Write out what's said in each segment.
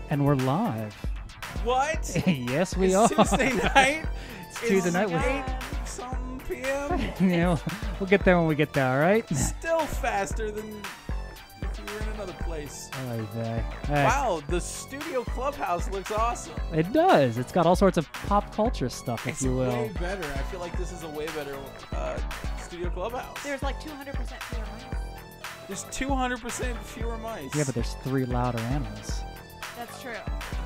And we're live. What? Yes, we It's are. Tuesday night. It's Tuesday night. It's 8 something p.m. You know, we'll get there when we get there, all right? Still faster than if you were in another place. Oy vey. Wow, the studio clubhouse looks awesome. It does. It's got all sorts of pop culture stuff, if It's you will. way better. I feel like this is a way better studio clubhouse. There's like 200% fewer mice. There's 200% fewer mice. Yeah, but there's 3 louder animals. That's true.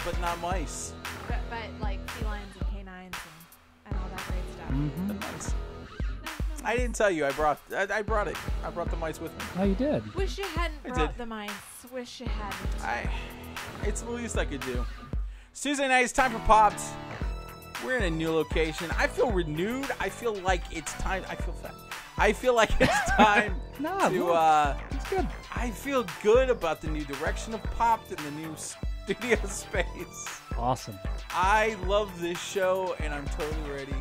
But not mice. But like felines and canines and all that great stuff. Mm-hmm. The mice. No I didn't tell you. I brought it. I brought the mice with me. Oh, you did? Wish you hadn't I brought did. the mice. Wish you hadn't. It's the least I could do. It's Tuesday night. It's time for Popped. We're in a new location. I feel renewed. I feel like it's time. I feel fat. I feel like it's time Nah, to. It's good. I feel good about the new direction of Popped and the new studio space. Awesome. I love this show, and I'm totally ready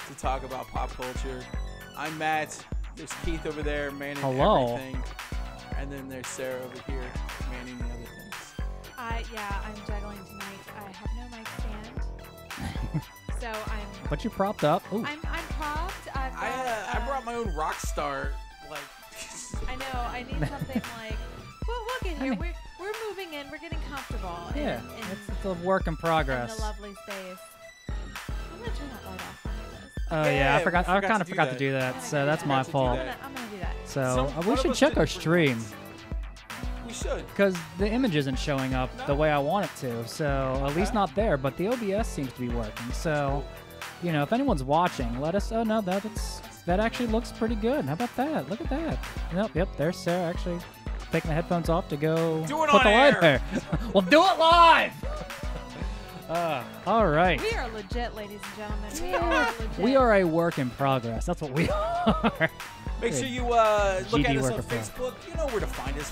to talk about pop culture. I'm Matt. There's Keith over there manning Hello. everything. And then there's Sarah over here manning the other things. I'm juggling tonight. I have no mic stand. So But you're propped up. Ooh. I'm propped. I brought my own rock star, like... I know. I need something like. Well, we'll get here. We're moving in. We're getting comfortable. Yeah, in it's a work in progress. the lovely space. I'm gonna turn that light off. Oh, Yeah, yeah, I we forgot. I forgot kind to of do forgot to that. do that, so that's my forgot to do fault. that. I'm gonna do that. So One we of should us check did our it for stream. once. We should. Because the image isn't showing up the No. way I want it to, so at least not there. But the OBS seems to be working. So, you know, if anyone's watching, let us. Oh no, that actually looks pretty good. How about that? Look at that. Yep. There's Sarah actually taking the headphones off to go Do it put on the light air. there. Well, do it live. All right. We are legit, ladies and gentlemen. We are legit. We are a work in progress. That's what we are. Make sure you look GD at us on worker pro. Facebook. You know where to find us.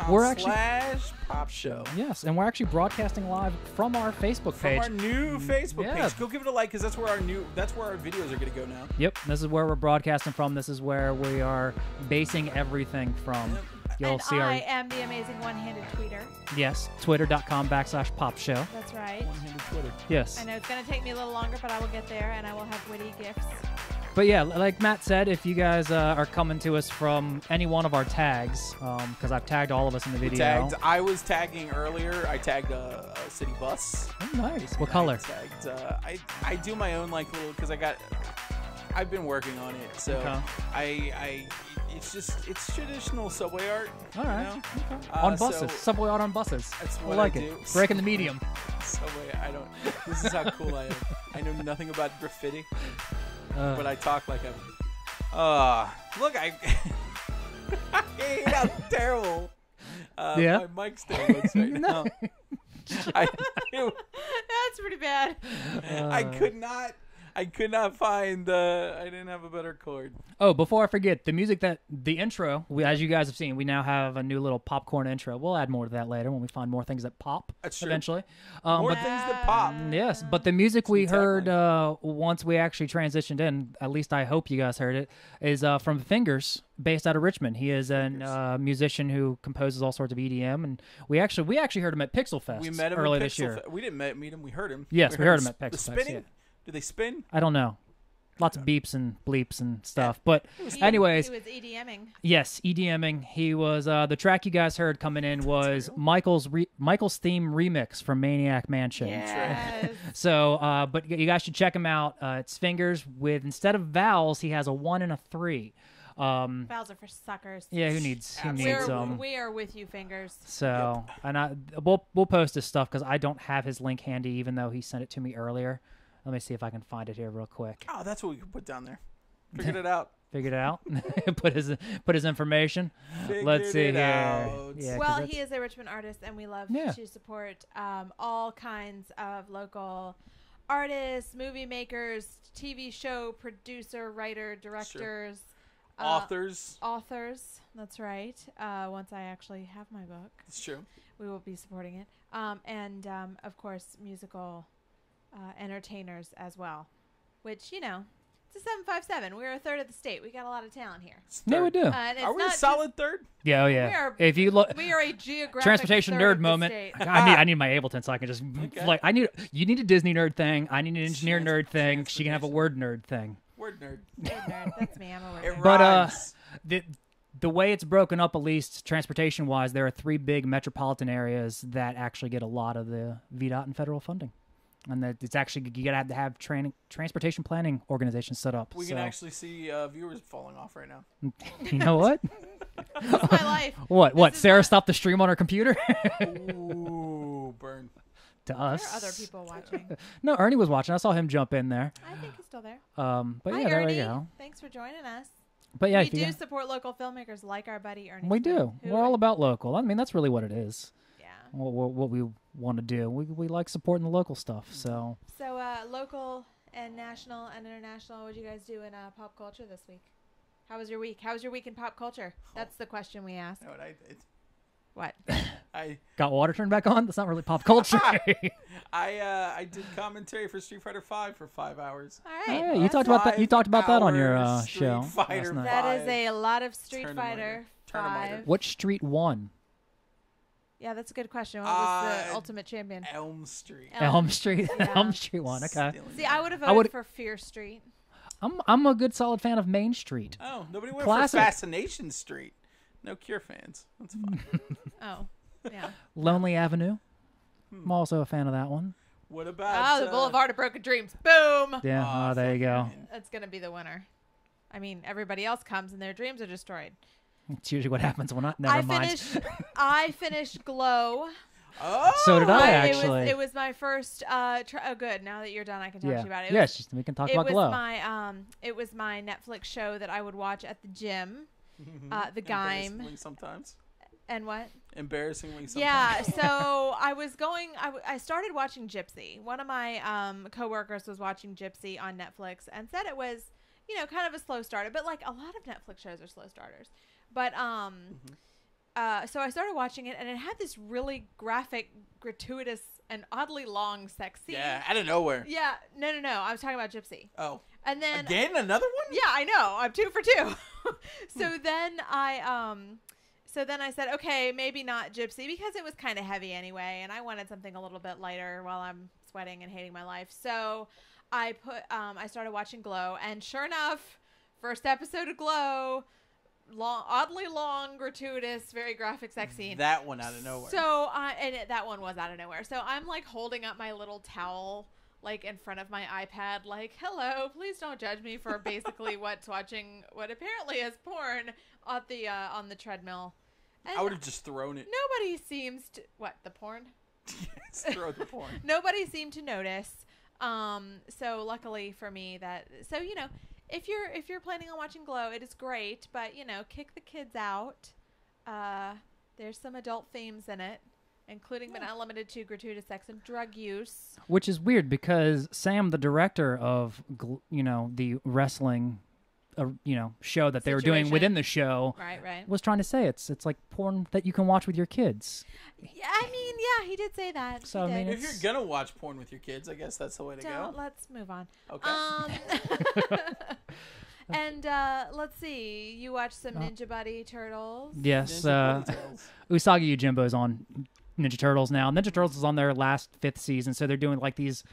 We're actually- Facebook.com/PopShow. Yes, and we're actually broadcasting live from our Facebook From page. our new Facebook Yeah. page. Go give it a like because that's where our videos are going to go now. Yep, this is where we're broadcasting from. This is where we are basing everything from. Yep. You'll And see I our am the amazing one-handed tweeter. yes, twitter.com/popshow. That's right. One-handed Twitter. Yes. I know it's going to take me a little longer, but I will get there, and I will have witty gifts. But yeah, like Matt said, if you guys are coming to us from any one of our tags, because I've tagged all of us in the video. I was tagging earlier. I tagged a city bus. Oh, nice. What color? I tagged. I do my own like little because I've been working on it. So Okay. it's traditional subway art. All right. You know? Okay. On buses. So Subway art on buses. that's I what like I it. do. Breaking the medium. Subway. This is how cool I am. I know nothing about graffiti, Uh, but I talk like I'm. Look, I hate how terrible. Yeah? My mic stand looks right now. I That's pretty bad. I could not find I didn't have a better chord. Oh, before I forget, the intro, as you guys have seen, we now have a new little popcorn intro. We'll add more to that later when we find more things that pop. That's true. Eventually. More But things that pop. yes, but the music we new heard once we actually transitioned in, at least I hope you guys heard it, is from Fingers, based out of Richmond. He is a musician who composes all sorts of EDM, and we actually heard him at Pixel Fest We met him earlier at this year. We didn't meet him. We heard him. Yes, we heard him at The Pixel Fest, spinning. yeah. Do they spin? I don't know. Lots of beeps and bleeps and stuff. But He anyways, was EDMing. yes, EDMing. He was the track you guys heard coming in was Michael's theme remix from Maniac Mansion. Yes. So, but you guys should check him out. It's Fingers with instead of vowels, he has a 1 and a 3. Vowels are for suckers. Yeah, who needs We are with you, Fingers. So, and we'll post his stuff because I don't have his link handy, even though he sent it to me earlier. Let me see if I can find it here real quick. Oh, that's what we could put down there. Figured it out. Figured it out. put his information. Let's see Figured it here. out. Yeah, 'cause Well, that's- he is a Richmond artist, and we love Yeah. to support all kinds of local artists, movie makers, TV show producer, writer, directors, Authors. authors. That's right. Once I actually have my book, It's true. we will be supporting it, and of course, musical entertainers as well. Which It's a 757. We're a third of the state. We got a lot of talent here. Yeah, we do. And it's Are we a not solid third? Yeah, oh We yeah. are- If you look, We are a geographic transportation third nerd of the moment. state. I need my Ableton so I can just Okay. you need a Disney nerd thing. I need an engineer nerd thing. She can have a Transportation. word nerd thing. Word nerd. Nerd. That's me. I'm a word It nerd. But rhymes. the way it's broken up, at least transportation wise, there are 3 big metropolitan areas that actually get a lot of the VDOT and federal funding, and that it's actually you gotta have transportation planning organizations set up. We so, can actually see viewers falling off right now. you know what? This is my life. What? This is Sarah my- stopped the stream on her computer Ooh, burn. to There us. are other people watching. No, Ernie was watching. I saw him jump in there. I think he's still there. But Hi, yeah, there Ernie. we go. Thanks for joining us. But yeah, we if you do got- support local filmmakers like our buddy Ernie. we Smith, do. who- We're all about local. I mean, that's really what it is. Yeah. What we want to do. We like supporting the local stuff. So So local and national and international. What did you guys do in pop culture this week? How was your week? How was your week in pop culture? That's the question we asked. You know what I did? What? I got water turned back on. That's not really pop culture. I did commentary for Street Fighter V for 5 hours. All Oh, right. yeah, you That's talked about that. You talked about that on your hours Street show Fighter last night. That is Five. a lot of Street Tournamiter. Fighter Tournamiter. 5. What street won? Yeah, that's a good question. What was the Uh, ultimate champion? Elm Street. Elm. Elm Street. Yeah. Elm Street won. Okay. Stealing See, it. I would have I voted would- for Fear Street. I'm a good solid fan of Main Street. Oh, nobody went Classic. for Fascination Street. No Cure fans. That's fine. Oh, yeah. Lonely Avenue. I'm also a fan of that one. What about Oh, the Boulevard of Broken Dreams. Boom. Yeah. aw, Oh, there you go. fucking- That's gonna be the winner. I mean, everybody else comes and their dreams are destroyed. It's usually what happens when I never mind. I finished Glow. Oh, So did I, It actually. It was my first. Oh, good. Now that you're done, I can talk to Yeah. you about it. Yes, we can talk It about was Glow. my It was my Netflix show that I would watch at the gym. The Gime. Embarrassingly sometimes. And what? Embarrassingly sometimes. Yeah, so I was going. I started watching Gypsy. One of my coworkers was watching Gypsy on Netflix and said it was, kind of a slow starter. But like a lot of Netflix shows are slow starters. But so I started watching it, and it had this really graphic, gratuitous, and oddly long sex scene. Yeah, out of nowhere. Yeah. No. I was talking about Gypsy. Oh. And then Again, another one? yeah, I know. I'm 2 for 2. So then I said, okay, maybe not Gypsy because it was kind of heavy anyway, and I wanted something a little bit lighter while I'm sweating and hating my life. So I started watching Glow, and sure enough, first episode of Glow, oddly long, gratuitous, very graphic sex scene. That one out of nowhere. So that one was out of nowhere. So I'm like holding up my little towel like in front of my iPad, like, hello, please don't judge me for basically what apparently is porn at the on the treadmill. And I would have just thrown it. nobody seems to the porn? Just throw the porn. Nobody seemed to notice. So luckily for me if you're planning on watching Glow, it is great, but kick the kids out. There's some adult themes in it, including but not limited to gratuitous sex and drug use. Which is weird because Sam, the director of the wrestling, show that they were doing Situation. within the show, Right. was trying to say it's like porn that you can watch with your kids. Yeah, I mean, yeah, he did say that. So, He I mean, did. If you're gonna watch porn with your kids, I guess that's the way to Don't, go. let's move on. Okay. And let's see. You watched some Ninja Buddy Turtles. Yes, Ninja Buddy Tales. Usagi Yojimbo's on Ninja Turtles now. Ninja Turtles is on their last 5th season, so they're doing like these.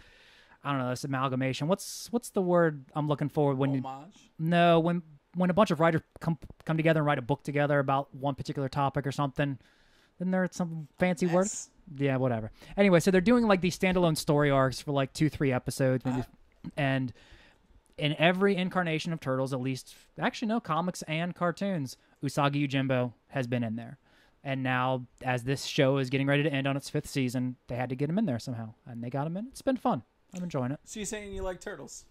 I don't know, this amalgamation. What's the word I'm looking for when you Homage. no when a bunch of writers come together and write a book together about one particular topic or something? Isn't there some fancy word? Mess. Yeah, whatever. Anyway, so they're doing like these standalone story arcs for like 2-3 episodes, maybe, and in every incarnation of Turtles, at least actually no comics and cartoons, Usagi Yojimbo has been in there. And now, as this show is getting ready to end on its 5th season, they had to get him in there somehow, and they got him in. It's been fun. I'm enjoying it. So you're saying you like turtles?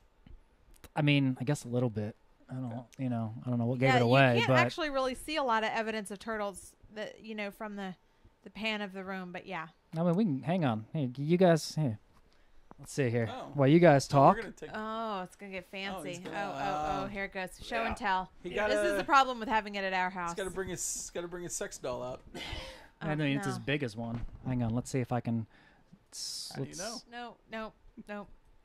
I mean, I guess a little bit. I don't know what gave Yeah, it away, you can't but actually really see a lot of evidence of turtles that from the pan of the room. But yeah, I mean, we can hang on. Hey, you guys. Hey, let's see here. Oh. While you guys talk, We're gonna take. oh, it's gonna get fancy. he's gonna- Oh, here it goes. Show Yeah. and tell. He This gotta- is the problem with having it at our house. He's gotta bring his sex doll out. I mean, it's no. as big as one. Hang on, let's see if I can. How do you know? No.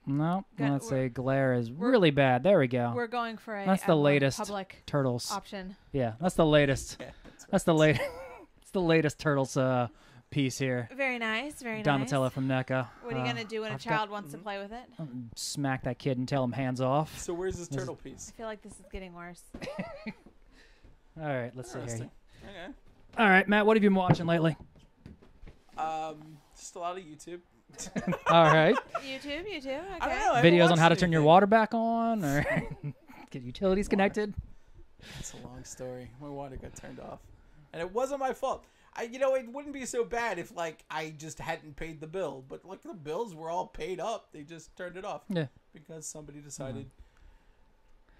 No, Good. let's say glare is really bad. There we go. We're going for a, That's a the more latest public Turtles. option. Yeah, that's the latest. Yeah, That's the latest. It's the latest Turtles piece here. Very nice. Very nice. Donatello from NECA. What are you gonna do when a I've child wants to play with it? Smack that kid and tell him hands off. So where's this turtle I piece? feel like this is getting worse. All right, let's see here. Interesting. Okay. All right, Matt, what have you been watching lately? Just a lot of YouTube. All right. YouTube. Okay. I don't know. I haven't Videos on watched how to turn your anything. water back on or get utilities connected. It's a long story. My water got turned off, and it wasn't my fault. It wouldn't be so bad if like I just hadn't paid the bill, but like the bills were all paid up. They just turned it off. Yeah. Because somebody decided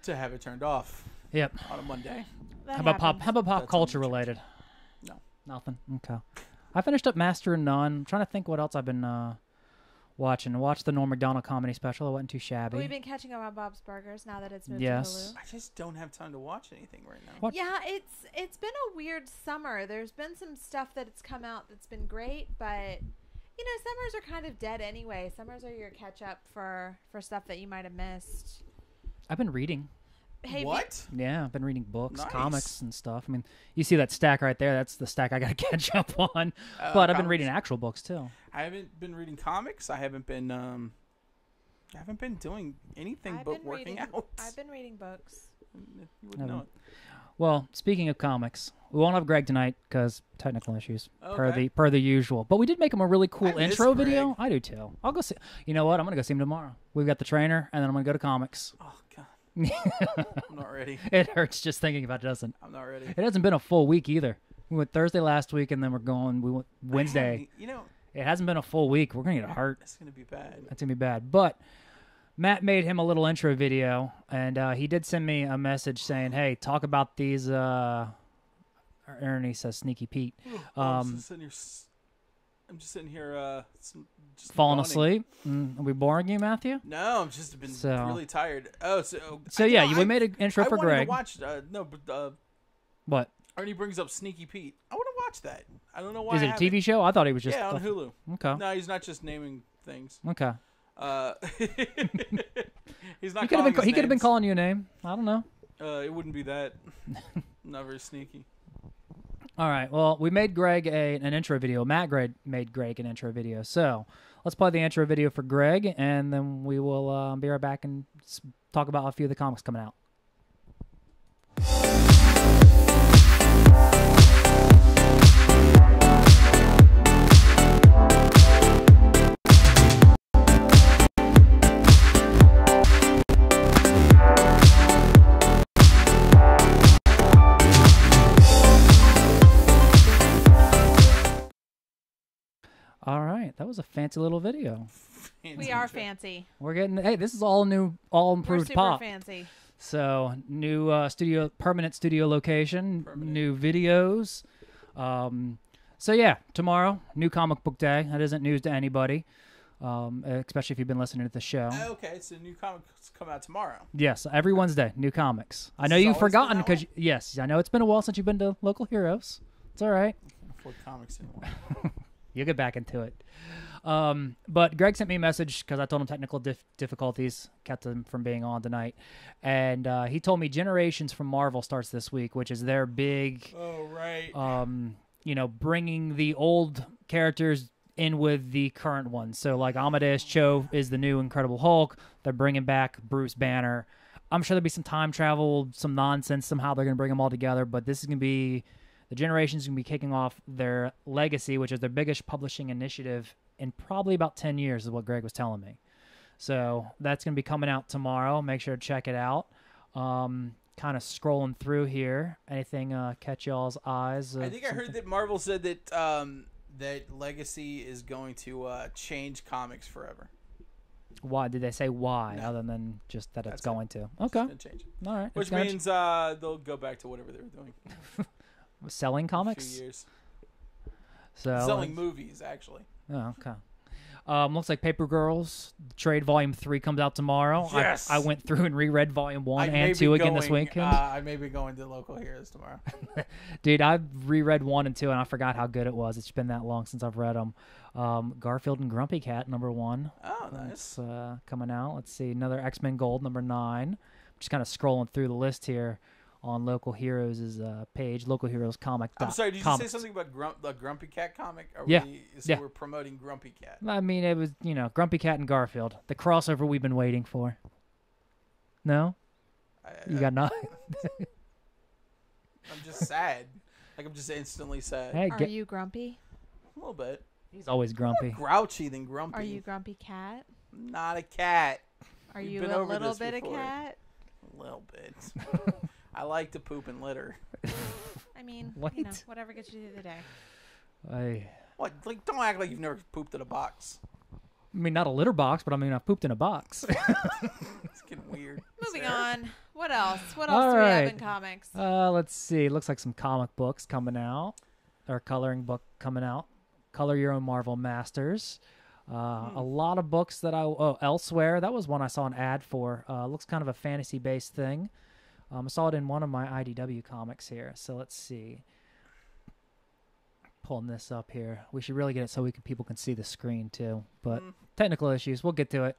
to have it turned off Yep. on a Monday. That How about pop? happens. How about pop That's culture unusual. related? No. Nothing. Okay. I finished up Master of None. I'm trying to think what else I've been watching. Watched the Norm Macdonald comedy special. It wasn't too shabby. We've been catching up on Bob's Burgers now that it's moved Yes. to Hulu. I just don't have time to watch anything right now. What? Yeah, it's been a weird summer. There's been some stuff that's come out that's been great, but you know, summers are kind of dead anyway. Summers are your catch up for stuff that you might have missed. I've been reading. Hey, What? Yeah, I've been reading books, Nice. comics, and stuff. I mean, you see that stack right there? That's the stack I got to catch up on. Oh, But I've been comics. reading actual books too. I haven't been reading comics. I haven't been doing anything I've but been working reading, out. I've been reading books. You wouldn't know it. Well, speaking of comics, we won't have Greg tonight because technical issues Okay. per the usual. But we did make him a really cool I miss intro video. Greg. I do too. I'll go see. You know what? I'm gonna go see him tomorrow. We've got the trainer, and then I'm gonna go to comics. Oh God, I'm not ready. It hurts just thinking about it, doesn't. I'm not ready. It hasn't been a full week either. We went Thursday last week, and then we went Wednesday. You know, It hasn't been a full week. We're gonna get hurt. it's gonna be bad. That's gonna be bad. But Matt made him a little intro video, and he did send me a message saying, "Hey, talk about these." Ernie says, "Sneaky Pete." I'm just sitting here, just Falling yawning. asleep. Are we boring you, Matthew? No, I've just been So- really tired. Oh, so Yeah, we made an intro I for wanted Greg. to watch. No, but What Ernie brings up Sneaky Pete. I want to watch that. I don't know why. is I it? A haven't. TV show? I thought he was just Yeah, on Hulu. Okay. No, he's not just naming things. Okay. He's not. He could have been. He could have been names. calling you a name. I don't know. It wouldn't be that. Not very sneaky. All right. Well, we made Greg an intro video. Matt made Greg an intro video. So let's play the intro video for Greg, and then we will be right back and talk about a few of the comics coming out. All right, that was a fancy little video. We are fancy. We're getting. Hey, this is all new, all We're improved super pop. fancy. So new permanent studio location, new videos. So yeah, tomorrow, new comic book day. That isn't news to anybody, especially if you've been listening to the show. Okay, so new comics come out tomorrow. Yes, every Wednesday, new comics. I know has you've always been forgotten that because way? yes, I know it's been a while since you've been to Local Heroes. It's all right. I can't afford comics anymore. You'll get back into it. But Greg sent me a message because I told him technical difficulties kept him from being on tonight. And he told me Generations from Marvel starts this week, which is their big, Oh right. bringing the old characters in with the current ones. So like Amadeus Cho is the new Incredible Hulk. They're bringing back Bruce Banner. I'm sure there'll be some time travel, some nonsense. Somehow they're going to bring them all together. But this is going to be... The Generations going to be kicking off their Legacy, which is their biggest publishing initiative in probably about 10 years, is what Greg was telling me. So that's going to be coming out tomorrow. Make sure to check it out. Kind of scrolling through here. Anything catch y'all's eyes? I think I heard that Marvel said that that Legacy is going to change comics forever. Why did they say why, No. other than just that it's That's it. going to? It's Okay, gonna change it. all right. Which It's gonna means they'll go back to whatever they were doing. selling In a comics. few years. So Selling movies, actually. Oh, okay. Looks like Paper Girls Trade Volume 3 comes out tomorrow. Yes! I went through and reread Volume 1 I may and 2 be again this going, weekend. I may be going to Local Heroes tomorrow. Dude, I've reread 1 and 2, and I forgot how good it was. It's been that long since I've read them. Garfield and Grumpy Cat, number 1. Oh, That's nice. coming out. Let's see. Another X-Men Gold, number 9. Just kind of scrolling through the list here on Local Heroes' page, Local Heroes Comic. I'm sorry, did you say something about the Grumpy Cat comic? Yeah. We're promoting Grumpy Cat. I mean, it was, Grumpy Cat and Garfield. The crossover we've been waiting for. No? You got nothing? I'm just sad. Like, I'm just instantly sad. Hey, Are you grumpy? A little bit. he's always grumpy. More grouchy than grumpy. Are you grumpy cat? I'm not a cat. Are We've you been a over little this bit before. a cat? A little bit. I like to poop and litter. I mean, What? whatever gets you through the day. I What? Like, don't act like you've never pooped in a box. mean, not a litter box, but I mean, I've pooped in a box. It's getting weird. Moving Sarah? on. What else? What All else do we have right. in comics? Let's see. Looks like some comic books coming out, or coloring book coming out. Color Your Own Marvel Masters. A lot of books that Elsewhere. That was one I saw an ad for. Looks kind of a fantasy-based thing. I saw it in one of my IDW comics here. So let's see. Pulling this up here. We should really get it so people can see the screen too. But technical issues. We'll get to it.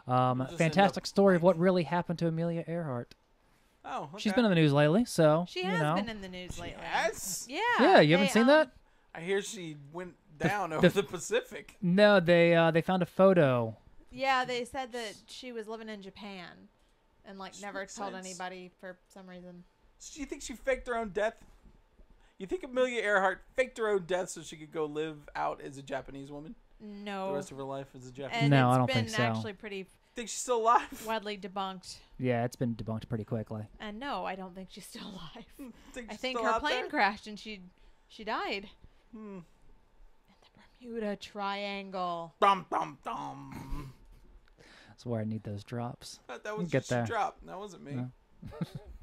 just end Fantastic up story of what really happened to Amelia Earhart. Oh, okay. She's been in the news lately, so She you has know. been in the news lately. Yes? Yeah. Yeah, you haven't seen that? I hear she went down over the Pacific. No, they found a photo. Yeah, they said that she was living in Japan and like Which never makes told sense. anybody for some reason. Do you think she faked her own death? You think Amelia Earhart faked her own death so she could go live out as a Japanese woman the No. rest of her life as a Japanese? And No, it's I don't been think so. actually pretty Think she's still alive? widely debunked. Yeah, it's been debunked pretty quickly. And no, I don't think she's still alive. I she's think still her out plane there? crashed and she died. Hmm. In the Bermuda Triangle. Dum dum dum. That's where I need those drops. That was Get just there. a drop. That wasn't me. No.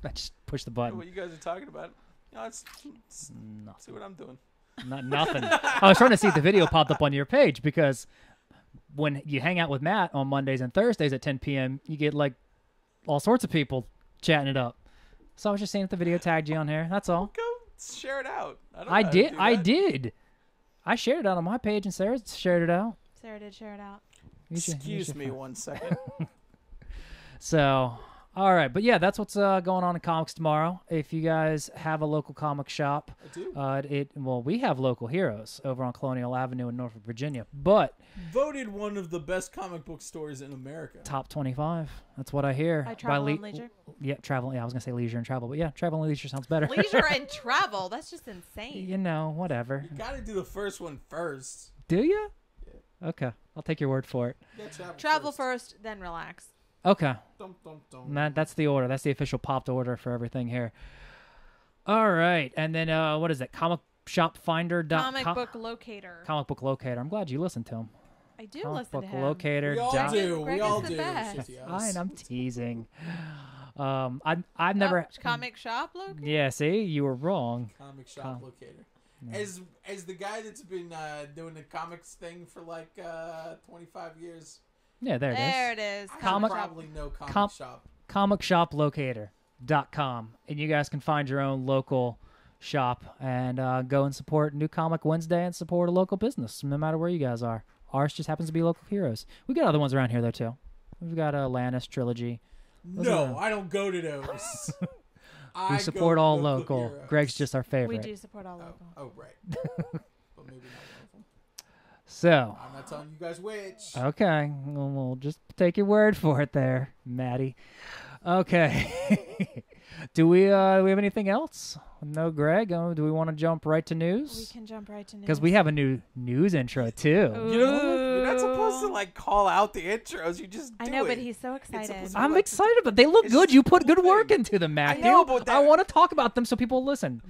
I just push the What button. you guys are talking about? You know, let's see Nothing. what I'm doing. Nothing. I was trying to see if the video popped up on your page because when you hang out with Matt on Mondays and Thursdays at 10 p.m., you get like all sorts of people chatting it up. So I was just seeing if the video tagged you on here. That's all. Go share it out. I don't know I how to did. do I that. did. I shared it out on my page, and Sarah shared it out. Sarah did share it out. Excuse me 1 second. So, all right, but yeah, that's what's going on in comics tomorrow. If you guys have a local comic shop, I do. we have Local Heroes over on Colonial Avenue in Norfolk, Virginia. But Voted one of the best comic book stores in America. top 25. That's what I hear. By Travel and Leisure? Yeah, travel. Yeah, I was gonna say leisure and travel, but yeah, travel and leisure sounds better. Leisure and travel. That's just insane. You know, whatever. You gotta do the first one first. Do you? Okay, I'll take your word for it. Yeah, Travel first, then relax. Okay. Dum, dum, dum. That's the order. That's the official popped order for everything here. All right, and then what is it? ComicShopFinder.com. Comic book locator. Comic Book Locator. I'm glad you listened to him. I do Comic listen Book to him. Locator. We all dot- do. Greg We all is the do. best. Shitty Fine, ass. I'm teasing. I've never. Oh, comic shop locator. Yeah, see, you were wrong. Comic shop Com- locator. As the guy that's been doing the comics thing for like 25 years, Yeah, there it is. There it is. I Comic- probably know comic com- shop. ComicShopLocator.com, and you guys can find your own local shop and go and support New Comic Wednesday and support a local business, no matter where you guys are. Ours just happens to be Local Heroes. We got other ones around here though too. We've got Lannis Trilogy. Those No, are- I don't go to those. We I support go all local. local. Heroes. Greg's just our We favorite. do support all local. Oh, right. But maybe not one of them. So, I'm not telling you guys which. okay, we'll just take your word for it there, Maddie. Okay. Do we have anything else? No, Greg. Do we want to jump right to We news? can jump right to news. Because we have a new news intro too. You know, you're not supposed to like call out the intros. You just do I know, it. but he's so excited. supposed to- I'm like- excited, but they look It's good. just You a put cool good work thing. into them, Matthew. know, but I that- want to talk about them so people listen.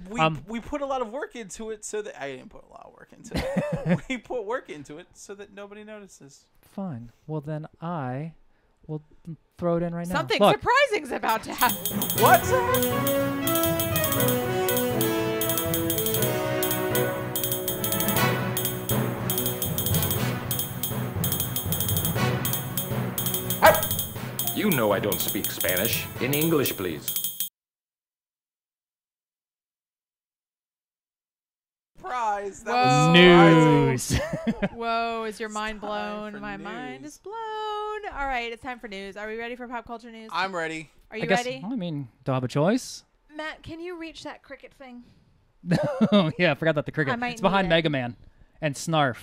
We put a lot of work into it so that I didn't put a lot of work into it. We put work into it so that nobody notices. Fine. Well, then I will throw it in right now. Something Look, surprising's about to happen. What? You know I don't speak Spanish. In English, please. Surprise! That Whoa. was surprising. News. Whoa, is your mind time blown? for My mind news. is blown. All right, it's time for news. Are we ready for pop culture news? I'm ready. Are you I guess, ready? I mean, do I have a choice? Matt, can you reach that cricket thing? Oh, yeah, I forgot about the cricket. I might It's behind need it. Mega Man and Snarf.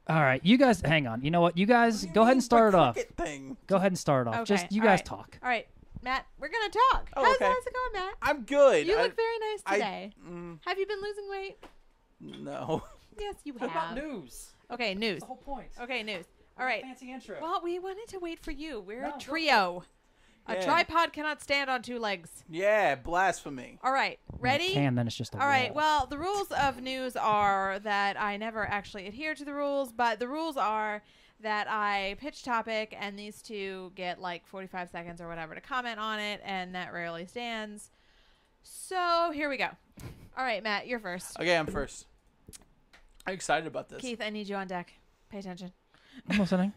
All right, you guys, hang on. You know what? You guys, go ahead and start it off. Thing. Go ahead and start it off. Okay, Just you all guys right. talk. All right, Matt, we're gonna talk. Oh, how's, okay. how's it going, Matt? I'm good. You I- look very nice I- today. Have you been losing weight? No. Yes, you What have. about news? Okay, news. The whole point. Okay, news. All right. Fancy intro. Well, we wanted to wait for you. We're No, a go trio. A Yeah. tripod cannot stand on two legs. Yeah, blasphemy. All right, ready? Can then it's just a All right. wall. Well, the rules of news are that I never actually adhere to the rules, but the rules are that I pitch topic and these two get like 45 seconds or whatever to comment on it, and that rarely stands. So here we go. All right, Matt, you're first. Okay, I'm first. I'm excited about this. Keith, I need you on deck. Pay attention. I'm listening.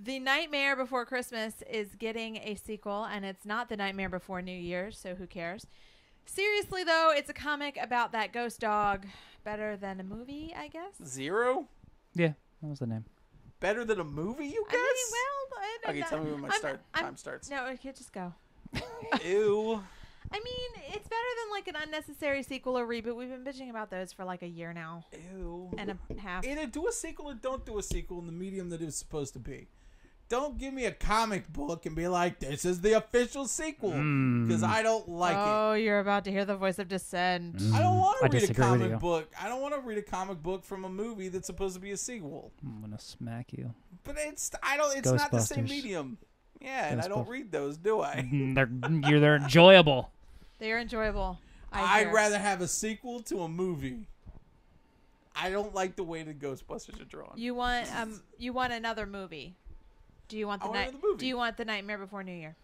The Nightmare Before Christmas is getting a sequel, and it's not The Nightmare Before New Year's, so who cares? Seriously, though, it's a comic about that ghost dog. Better than a movie, I guess? Zero? Yeah, that was the name. Better than a movie, you guess? Okay, tell me when my time starts. No, okay, just go. Ew. I mean, it's better than like an unnecessary sequel or reboot. We've been bitching about those for like a year now Ew. and a half. Either do a sequel or don't do a sequel in the medium that it was supposed to be. Don't give me a comic book and be like, this is the official sequel. Because I don't like it. Oh, you're about to hear the voice of dissent. I don't want I to read a disagree with you. comic book. I don't want to read a comic book from a movie that's supposed to be a sequel. I'm gonna smack you. But it's not the same Ghostbusters. medium. Yeah, and I don't Ghostbusters. read those, do I? They're enjoyable. They are enjoyable. I I'd hear. rather have a sequel to a movie. I don't like the way the Ghostbusters are drawn. You want another movie? Do you want I the want night? another movie. Do you want the Nightmare Before New Year?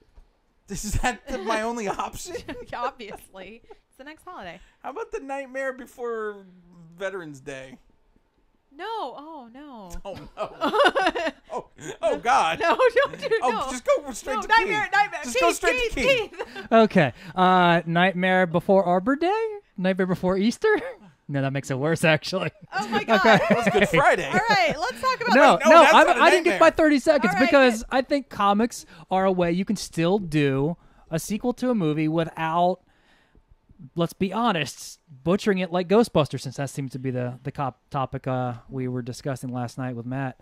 Is that my only option? Obviously, it's the next holiday. How about the Nightmare Before Veterans Day? No, oh no. Oh no! oh God! No, don't do Oh, no. just go straight No, to Nightmare, Keith. Nightmare. Just Keith, go straight Keith, to Keith. Keith. Okay. Nightmare Before Arbor Day? Nightmare Before Easter? No, that makes it worse, actually. Oh my God. Okay. That was Good Friday. All right, let's talk about No, no, no, that's not a I didn't get my nightmare. 30 seconds All right, because I think comics are a way you can still do a sequel to a movie without, let's be honest, butchering it like Ghostbusters, since that seems to be the topic we were discussing last night with Matt.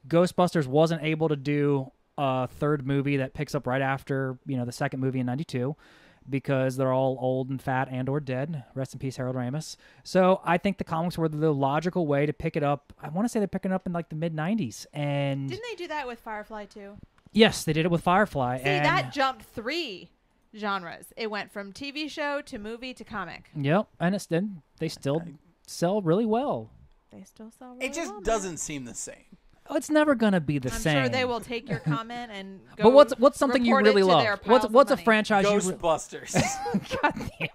Ghostbusters wasn't able to do a third movie that picks up right after, the second movie in 92. Because they're all old and fat and or dead. Rest in peace, Harold Ramis. So I think the comics were the logical way to pick it up. I want to say they're picking it up in like the mid-90s. And Didn't they do that with Firefly too? yes, they did it with Firefly. See, and that jumped 3 genres. It went from TV show to movie to comic. Yep, and they still sell really well. They still sell really It just well, man. doesn't seem the same. It's never gonna be the I'm same. sure they will take your comment and go But what's something you report it really to love? their piles of What's a money. franchise you Ghostbusters. God damn.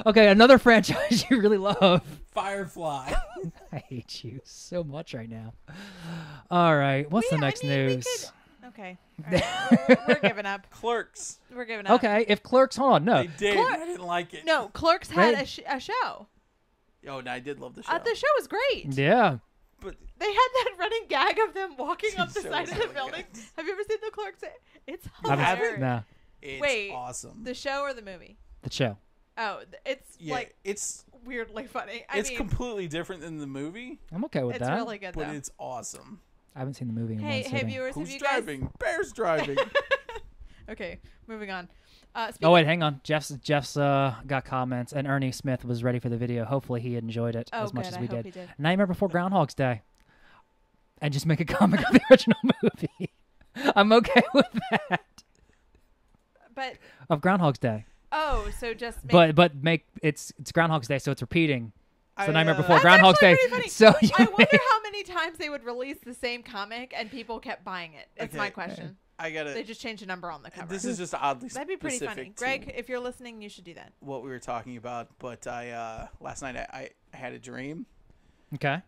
Okay, another franchise you really love. Firefly. I hate you so much right now. All right, what's the next news? Okay. All right. We're giving up. Clerks. We're giving up. Okay, if Clerks, hold on, no. They did. Clark- I didn't like it. No, Clerks had Right. a show. Oh, no, I did love the show. The show was great. Yeah. But They had that running gag of them walking up the Show side was of the really building. good. Have you ever seen the Clerks? It's I haven't- hilarious. No, it's Wait, awesome. The show or the movie? the show. Oh, it's Yeah, like it's weirdly funny. it's completely different than the movie, I'm okay with it's that. really good but though. it's awesome. I haven't seen the movie in Hey, one hey, sitting. viewers, have Who's you guys? driving? Bear's driving. Okay, moving on. Oh wait, hang on. Jeff's got comments, and Ernie Smith was ready for the video. Hopefully, he enjoyed it Oh, as much good. as I we hope did. he did. Nightmare Before Groundhog's Day, and just make a comic of the original movie. I'm okay with that. But Of Groundhog's Day, so just make, but make it's Groundhog's Day, so it's repeating. So I, Nightmare uh, Before That's Groundhog's actually Day. pretty funny. So you I wonder make- how many times they would release the same comic and people kept buying it. It's my Okay. question. I gotta. They just changed a number on the cover. This is just oddly That'd be pretty specific funny. to Greg, if you're listening, you should do that. what we were talking about. But I last night I had a dream. okay.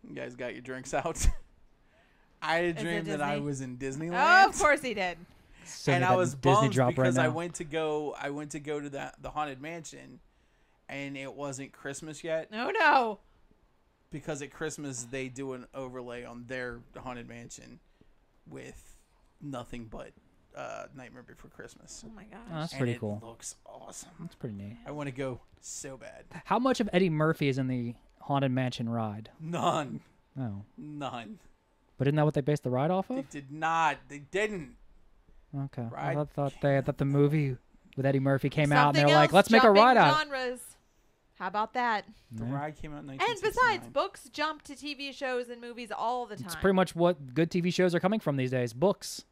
You guys got your drinks out. I had a Is it dream that I Disney? was in Oh, Disneyland. of course he did. So And need I that was Disney bummed drop because right I now. went to go to the Haunted Mansion, and it wasn't Christmas yet. No. Because at Christmas they do an overlay on their Haunted Mansion with nothing but Nightmare Before Christmas. Oh my gosh. Oh, that's And pretty it cool. looks awesome. That's pretty neat. I want to go so bad. How much of Eddie Murphy is in the Haunted Mansion ride? None. Oh, None. but isn't that what they based the ride off They of? did not. They didn't. Okay, Ride- I thought the movie with Eddie Murphy came out and Something they're like, else, let's make a jumping ride out. genres. How about that? The Yeah. ride came out in And 1969. besides, books jump to TV shows and movies all the time. It's pretty much what good TV shows are coming from these days. Books.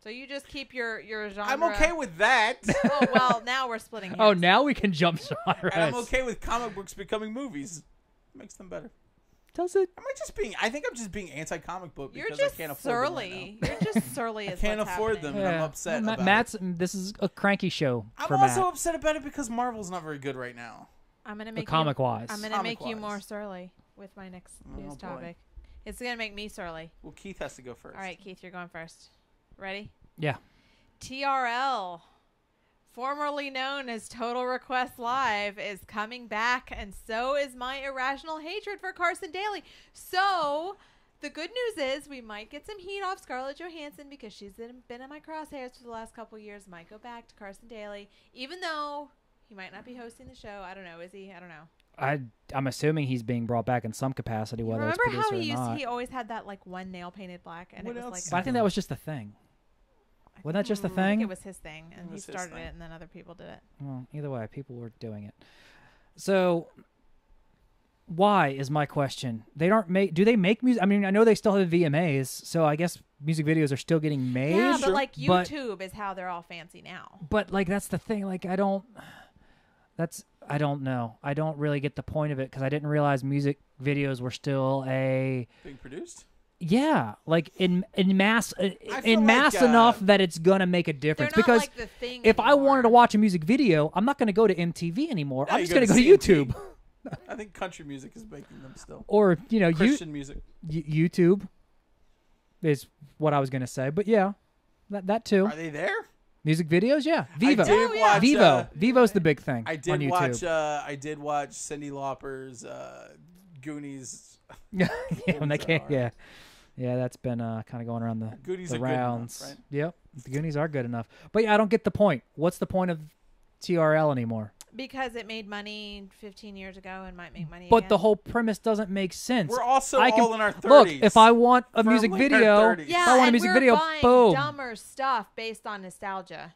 So you just keep your genre. I'm okay with that. Oh well, now we're splitting hairs. Oh, now we can jump genres. And I'm okay with comic books becoming movies. Makes them better. Does it? I think I'm just being anti-comic book You're because just I can't afford surly. You're just surly. them. I Is can't what's afford happening. them, and I'm upset Well, about it. Matt's. This is a cranky show I'm for also Matt. upset about it because Marvel's not very good right now. I'm gonna make comic-wise. I'm gonna make you Comic-wise. more surly with my next Oh, news boy. topic. It's gonna make me surly. Well, Keith has to go first. All right, Keith, you're going first. Ready? Yeah. TRL, formerly known as Total Request Live, is coming back, and so is my irrational hatred for Carson Daly. So, the good news is we might get some heat off Scarlett Johansson because she's been in my crosshairs for the last couple years. Might go back to Carson Daly, even though he might not be hosting the show. I don't know. Is he? I don't know. I'm assuming he's being brought back in some capacity, whether Remember it's how producer or not. he always had that like one nail painted black, and What it was else? like But I think that was just a thing. Wasn't that just a I thing? think it was his thing, and It he was his started thing. it, and then other people did it. Well, either way, people were doing it. So, why is my question? They don't make. Do they make music? I mean, I know they still have VMAs, so I guess music videos are still getting made. Yeah, but like but- YouTube is how they're all fancy now. But like that's the thing. Like I don't know. I don't really get the point of it because I didn't realize music videos were still Being produced? like in mass feel mass like, enough that it's gonna make a They're difference. not Because like the thing. if I wanted to anymore. watch a music video, I'm not gonna go to MTV anymore. No, I'm you just go gonna to go to CMT. YouTube I think country music is making them still. or Christian music. YouTube is what I was gonna say. But yeah, that too. Are they there? Music videos, yeah. Vivo. I did watch, Vivo. Vivo's the big thing I on did YouTube. watch. I did watch Cyndi Lauper's Goonies. Yeah, when they Goonies can't. are- Yeah, that's been kind of going around the Goonies the are good enough, rounds. right? Yep, the Goonies are good enough. But yeah, I don't get the point. What's the point of TRL anymore? because it made money 15 years ago and might make money. But again. the whole premise doesn't make sense. We're also I can, all in our 30s. Look, if I want a Firmly music in our video, 30s. if yeah, I want a and music we're video, buying boom. dumber stuff based on nostalgia.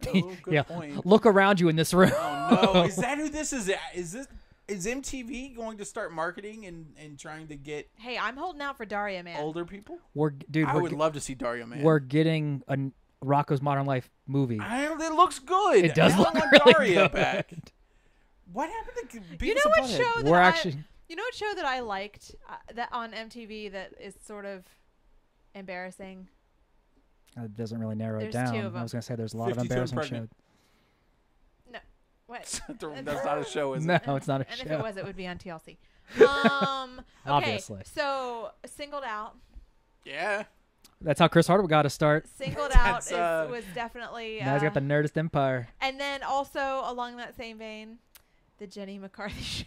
Oh, good yeah, point. look around you in this room. Oh no! Is that who this is? Is MTV going to start marketing and trying to get Hey, I'm holding out for Daria, man. older people? I I would love to see Dario, man. We're getting a Rocco's Modern Life movie. It looks good. It does I look want really Daria good. back. What happened to Beavis You know and what Butthead? show that We're I, actually you know what show that I liked that on MTV that is sort of embarrassing? it doesn't really narrow it There's down. two of I was gonna say there's a lot of 52 and embarrassing Pregnant. shows. What? That's not a show, is No, it? it's not a And show. if it was, it would be on TLC. Okay, Obviously. so Singled Out. Yeah. That's how Chris Hardwick got to start. Singled Out That's, was definitely. Now he's got the Nerdist Empire. And then also along that same vein, the Jenny McCarthy show.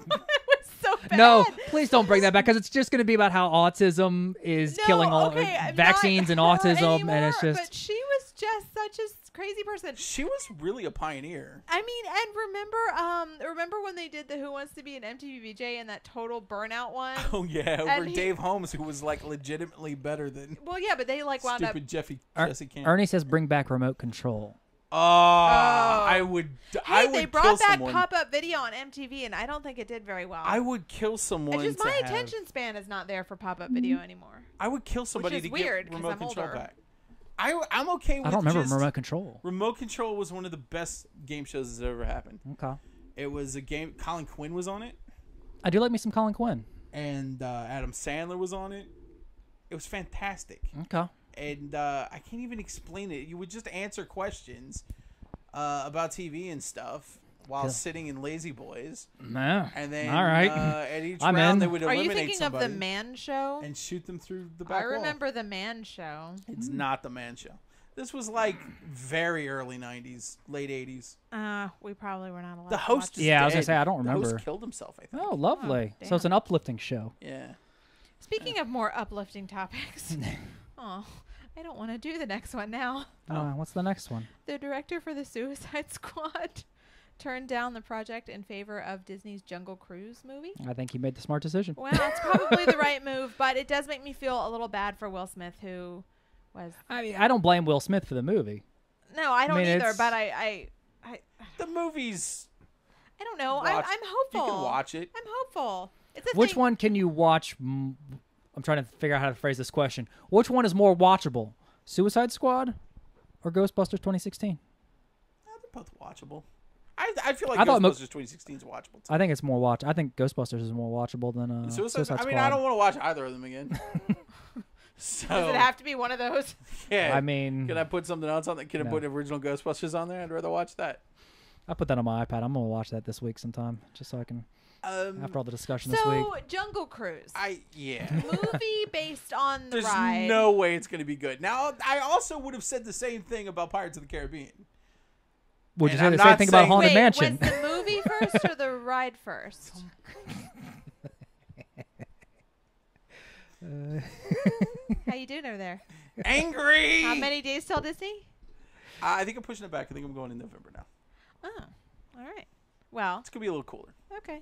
It was so bad. No, please don't bring that back because it's just going to be about how autism is No, killing all okay, I'm vaccines and not her autism, and anymore, it's just But she was just such a crazy person. She was really a pioneer. I mean, and remember when they did the Who Wants to Be an MTV VJ and that total burnout one? Oh yeah, over And he- Dave Holmes, who was like legitimately better than Well, yeah, but they like wound up. stupid Jesse Camp. Ernie says bring back remote control. I would. I Hey, would they kill brought back someone. pop-up video on MTV, and I don't think it did very well. I would kill someone. It's just to my have- attention span is not there for pop-up video anymore. I would kill somebody is to weird, get 'cause remote I'm control older. back. I'm okay with I don't remember just- remote control. Remote Control was one of the best game shows that's ever happened. Okay, It was a game. Colin Quinn was on it, I do like me some Colin Quinn. and Adam Sandler was on it. It was fantastic, Okay, and I can't even explain it. You would just answer questions about TV and stuff, while sitting in Lazy Boys. No. And then all right. At each I'm round in. they would Are eliminate you thinking somebody of the Man Show? and shoot them through the back I wall. remember the Man Show. It's not the Man Show. This was like very early 90s, late 80s. We probably were not allowed. The to host watch is it. Yeah, I was gonna dead. say, I don't The remember. host killed himself, I think. Oh, lovely. Oh, So it's damn. an uplifting show. Yeah. Speaking of more uplifting topics, oh, I don't want to do the next one now. What's the next one? The director for the Suicide Squad turned down the project in favor of Disney's Jungle Cruise movie. I think he made the smart decision. Well, it's probably the right move, but it does make me feel a little bad for Will Smith, who was. I mean, I don't blame Will Smith for the movie. No, I don't mean, either. it's- But I The movie's... don't know. Watch- I'm hopeful. You can watch it. I'm hopeful. It's a Which thing. one can you watch? I'm trying to figure out how to phrase this question. Which one is more watchable, Suicide Squad or Ghostbusters 2016? They're both watchable. I feel like I thought Ghostbusters 2016 is watchable, too. I think it's more watch. I think Ghostbusters is more watchable than Suicide Squad. I mean, I don't want to watch either of them again. So, Does it have to be one of those? yeah. I mean, Can I put something else on that? Can I No. put original Ghostbusters on there? I'd rather watch that. I put that on my iPad. I'm gonna watch that this week sometime, just so I can. After all the discussion this week. So, Jungle Cruise. Yeah. Movie based on the There's ride. no way it's going to be good. Now, I also would have said the same thing about Pirates of the Caribbean. Would you and say I'm the not same thing about saying- Haunted Wait, Mansion? was the movie first or the ride first? How you doing over there? Angry! How many days till Disney? I think I'm pushing it back. I think I'm going in November now. Oh, all right. Well, It's going to be a little cooler. okay.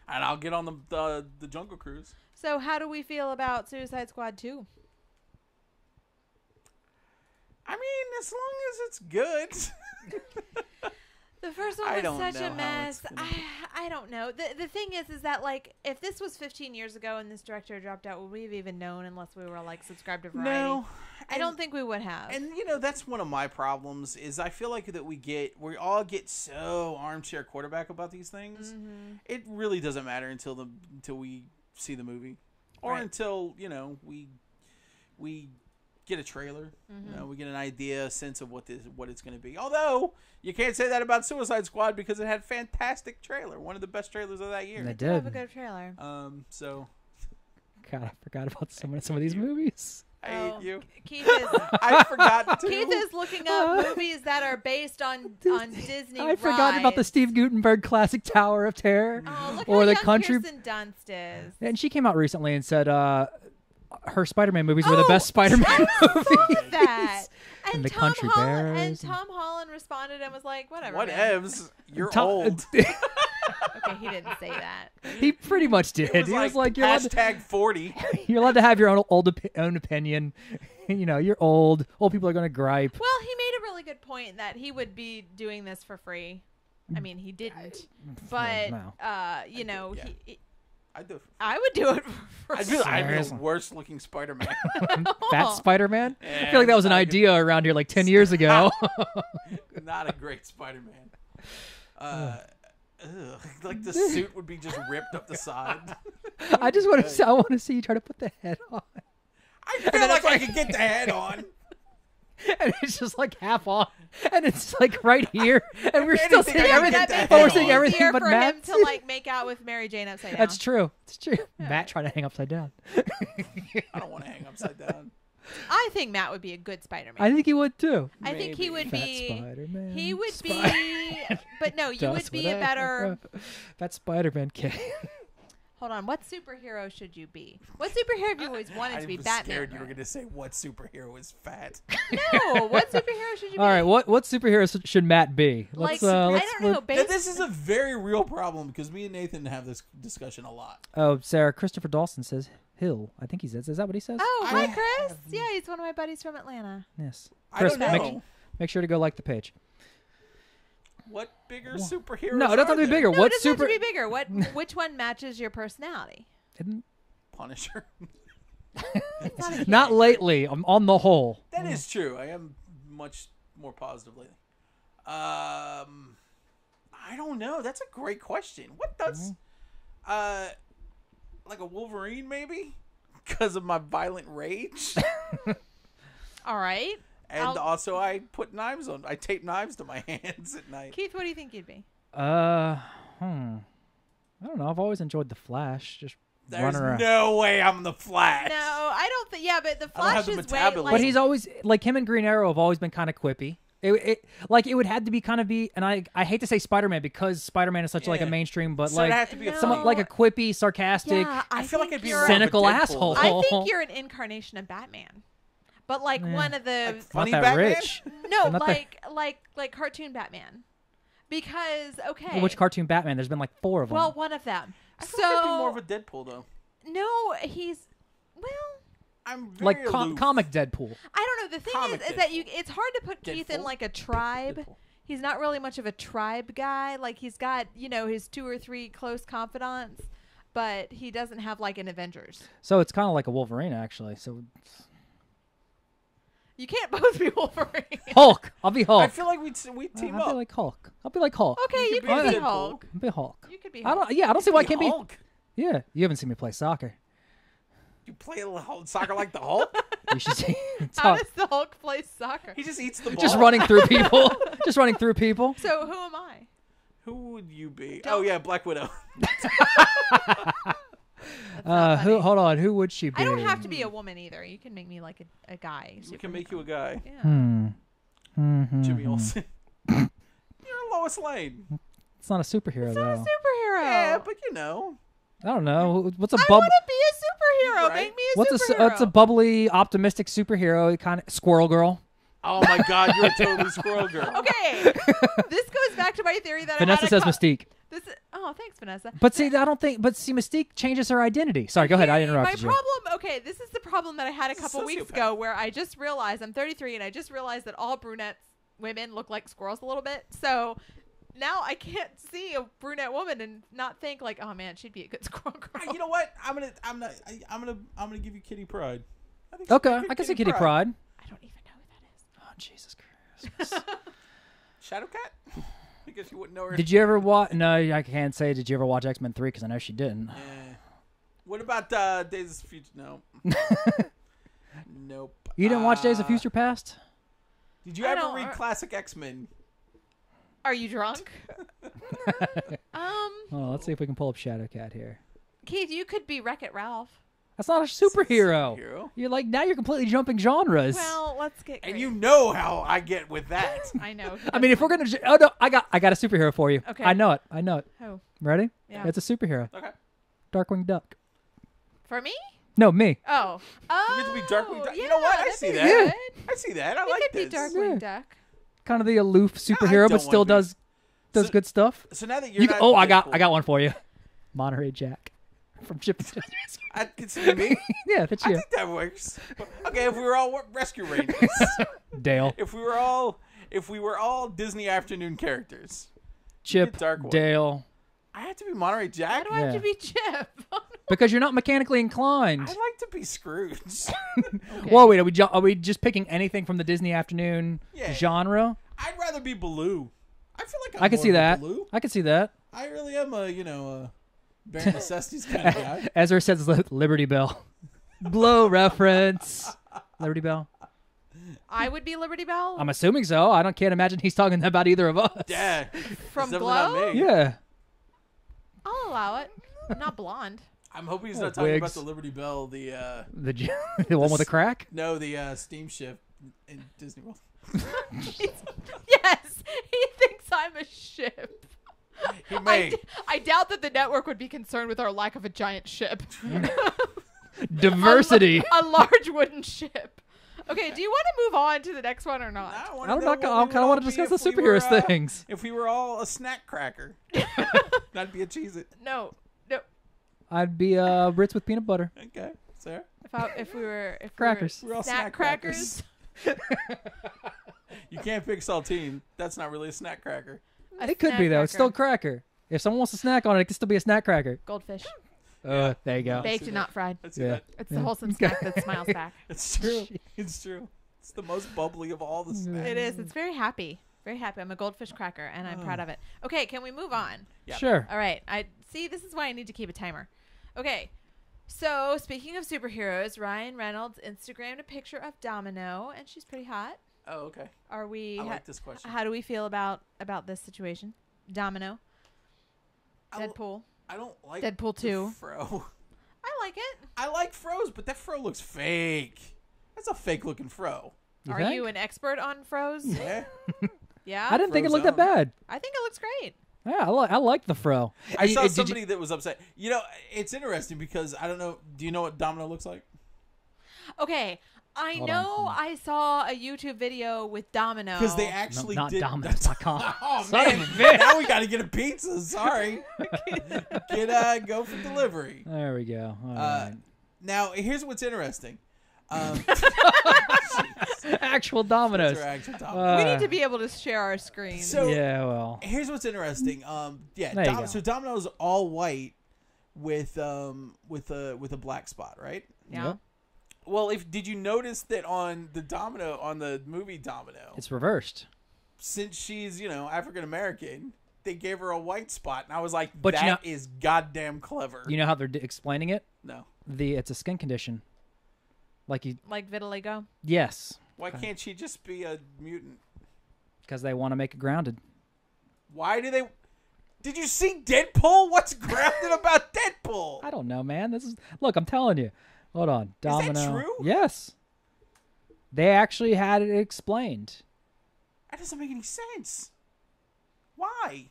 And I'll get on the Jungle Cruise. So, how do we feel about Suicide Squad 2? I mean, as long as it's good. The first one I was don't such know a how mess. it's gonna be. I don't know. The thing is that like if this was 15 years ago and this director dropped out, would we have even known unless we were like subscribed to Variety? No. I don't think we would have. And that's one of my problems is I feel like that we all get so armchair quarterback about these things. Mm-hmm. It really doesn't matter until we see the movie, or Right. until we get a trailer. Mm-hmm. We get an idea, a sense of what it's going to be. Although you can't say that about Suicide Squad because it had a fantastic trailer, one of the best trailers of that year. They Did have a did. good trailer. So God, I forgot about some of these movies. I hate you. Keith is I forgot to. Keith is looking up movies that are based on Disney. I forgot about the rides. Steve Guttenberg classic Tower of Terror. Oh, look or how the young country- Kirsten Dunst is. And she came out recently and said her Spider-Man movies were the Oh, best Spider-Man movies. That and the Tom Country Holland and Bears. Tom Holland responded and was like, "Whatever." What man. evs? You're Tom- old. Okay, he didn't say that. He pretty much did. It was He like, was like, you're hashtag 40. allowed to have your own opinion. You're old. Old people are going to gripe. Well, he made a really good point that he would be doing this for free. I mean, he didn't, but no. Yeah. I'd do it. I would do it for I'd free. be the Seriously. worst looking Spider-Man. Fat Spider-Man? I Yeah, feel like that was an not a good- idea around here like 10 years ago. Not a great Spider-Man. Like the suit would be just ripped up the side. I just want to. I want to see you try to put the head on, I feel like I could get the head on. and it's just like half on, and it's like right here, and we're If still anything, seeing I could everything. get the That head Oh, we're on. seeing everything easier but for Matt. him to like make out with Mary Jane upside down. That's true. It's true. Matt trying to hang upside down. I don't want to hang upside down. I think Matt would be a good Spider-Man. I think he would too. I think he maybe. would Fat be. Spider-Man. He would Spider- be. But no, you would Does be a better. Fat Spider-Man kid. Hold on. What superhero should you be? What superhero have you always wanted I to be? was Batman. scared you were right? going to say what superhero is fat. No. What superhero should you be? All right, what superhero should Matt be? Like, Let's I don't know. Now, Based, this is a very real problem because me and Nathan have this discussion a lot. Oh, Sarah, Christopher Dawson says Hill. I think he says. Is that what he says? oh, I hi, Chris. Yeah, he's one of my buddies from Atlanta. Yes. I Chris, don't know. make sure to go like the page. What bigger superheroes No, it doesn't have to be are there? bigger. No, what it doesn't super? have to be bigger. Which one matches your personality? Punisher. It's not a Not hit. lately. On the whole. That is true. I am much more positive lately. I don't know. That's a great question. What does, like a Wolverine maybe? Because of my violent rage. All right. And also I put knives on. I tape knives to my hands at night. Keith, what do you think you'd be? I don't know. I've always enjoyed the Flash. Just There's running around. no way I'm the Flash. No, I don't think. Yeah, but the I don't have Flash the is way metabolism. like. But he's always like him and Green Arrow have always been kind of quippy. It would have to be kind of be, and I hate to say Spider-Man because Spider-Man is such like a Yeah. mainstream, but So it'd like have to be a No. somewhat like a quippy, sarcastic, Yeah, I feel like think it'd be you're- more of a cynical Deadpool. asshole. I think you're an incarnation of Batman, but like Yeah. one of the Like not funny that Batman? rich. no, not that- like cartoon Batman, because okay, Well, which cartoon Batman? There's been like 4 of them. well, one of them. I feel like it'd be So more of a Deadpool though. no, he's well. I'm very like aloof. comic Deadpool. I don't know. The thing Comic is that Deadpool. it's hard to put Keith in Deadpool? like a tribe. Deadpool. He's not really much of a tribe guy. Like he's got, his 2 or 3 close confidants, but he doesn't have like an Avengers. So it's kind of like a Wolverine actually. So You can't both be Wolverine. Hulk. I'll be Hulk. I feel like we'd team I'll up. be like Hulk. I'll be like Hulk. Okay, you could could be be Deadpool. Hulk. I'll be Hulk. You could be I Hulk. don't. Yeah, I don't see why I Be can't be. Hulk. Yeah, you haven't seen me play soccer. You play a little soccer like the Hulk? You should see. It's How Hulk. does the Hulk play soccer? He just eats the ball. Just running through people. Just running through people. So who am I? Who would you be? Don't- Oh yeah, Black Widow. not Who? funny. Hold on. Who would she be? I don't have to be a woman either. You can make me like a guy. We can make you a guy. Yeah. Hmm. Jimmy Olsen. You're Lois Lane. It's not a superhero It's though. not a superhero. Yeah, but you know. I don't know. What's a I bub? want to be a superhero. Right. Make me a What's superhero. what's a bubbly, optimistic superhero? Kind of Squirrel Girl. Oh my God, you're a totally squirrel girl. Okay, this goes back to my theory that Vanessa I had says a Mystique. Oh, thanks, Vanessa. But see, I don't think. But see, Mystique changes her identity. Sorry, go ahead. I interrupted you. My problem, okay, this is the problem that I had a couple weeks Sociopath. ago where I just realized I'm 33 and I just realized that all brunette women look like squirrels a little bit. So now I can't see a brunette woman and not think like, oh man, she'd be a good squirrel girl. You know what? I'm gonna give you Kitty Pride. I think Okay, I can see Kitty Pride. I don't even know who that is. Oh Jesus Christ! Shadowcat. I guess you wouldn't know her. Did you ever watch? No, I can't say. Did you ever watch X-Men 3? Because I know she didn't. Yeah. What about Days of Future? No. Nope. You didn't watch Days of Future Past? Did you I ever don't- read classic X-Men? Are you drunk? Oh, let's see if we can pull up Shadowcat here. Keith, you could be Wreck-It Ralph. That's not a superhero. Superhero. You're like now you're completely jumping genres. Well, let's get. And great. you know how I get with that. I know. I mean, if we're gonna, oh no, I got a superhero for you. Okay. I know it. Who? Ready? Yeah. It's a superhero. Okay. Darkwing Duck. For me? No, me. Oh. You get to be Darkwing Duck. Yeah, You know what? I that'd see be that. good. I see that. I You like could be this. Darkwing Yeah. Duck. Kind of the aloof superhero, but don't still wanna be. does So- good stuff. So now that you're You not oh, I got Deadpool, one for you. Monterey Jack from Chip and Dale. I consider me. Yeah, that's I you. think that works. Okay, if we were all rescue rangers, Dale, if we were all Disney afternoon characters, Chip, Darkwing. Dale. I have to be Monterey Jack. Why do I have Yeah. to be Chip? Because you're not mechanically inclined. I like to be Scrooge. Whoa, wait, are we just picking anything from the Disney afternoon Yeah. genre? I'd rather be Baloo. I feel like I'm I can more see of a that. Baloo. I can see that. I really am a bare necessities kind of guy. Ezra says Liberty Bell. Blow reference. Liberty Bell. I would be Liberty Bell I'm assuming so. Can't imagine he's talking about either of us. Yeah, from it's definitely not Glow. me. Yeah. I'll allow it. I'm not blonde. I'm hoping he's Oh, not talking about wigs. the Liberty Bell, the The one with the crack? steamship in Disney World. Yes, he thinks I'm a ship. He may. I doubt that the network would be concerned with our lack of a giant ship. Diversity. A large wooden ship. Okay, do you want to move on to the next one or not? I I kind of want to discuss the superhero things. If we were all a snack cracker, that'd be a Cheez-It. No. I'd be Ritz with peanut butter. Okay, Sarah. If we were Crackers. We're all snack crackers. You can't pick saltine. That's not really a snack cracker. A It could snack be though. It's still cracker. cracker. If someone wants to snack on it, it could still be a snack cracker. Goldfish, There you go. baked see and that. not fried. Let's see Yeah. that. It's the wholesome snack that smiles back. It's true. It's true. It's the most bubbly of all the snacks. It is. It's very happy. Very happy. I'm a goldfish cracker, and I'm proud of it. Okay, can we move on? Yeah. Sure. All right. I see. This is why I need to keep a timer. Okay. So speaking of superheroes, Ryan Reynolds Instagrammed a picture of Domino, and she's pretty hot. Oh, okay. Are we? I like this question. How do we feel about this situation? Domino. I- Deadpool. I don't like Deadpool the 2. fro. I like it. I like fros, but that fro looks fake. That's a fake looking fro. You Are think? you an expert on fros? Yeah. Yeah. I didn't think it looked Frozen. that bad. I think it looks great. Yeah, I like the fro. I saw Did you- somebody that was upset. You know, it's interesting because I don't know. Do you know what Domino looks like? Okay. I Hold know on. I saw a YouTube video with Domino. Because they actually not did. Domino's.com. Oh Son man! of a bitch. Now we got to get a pizza. Sorry. Go for delivery. There we go. All right. Now here's what's interesting. Actual Those Domino's. are actual Domino's. we need to be able to share our screen. So Yeah, well. here's what's interesting. There you go. So Domino's all white with a black spot, right? yeah. Yep. Well, did you notice that on the movie Domino, It's reversed. since she's African American, they gave her a white spot, and I was like, But that is goddamn clever. You know how they're explaining it? No, It's a skin condition. Like you, Like vitiligo. yes, why can't she just be a mutant? because they want to make it grounded. Why do they? Did you see Deadpool? What's grounded about Deadpool? I don't know, man. Look. I'm telling you. Hold on, that Domino. true? Yes. They actually had it explained. That doesn't make any sense. Why?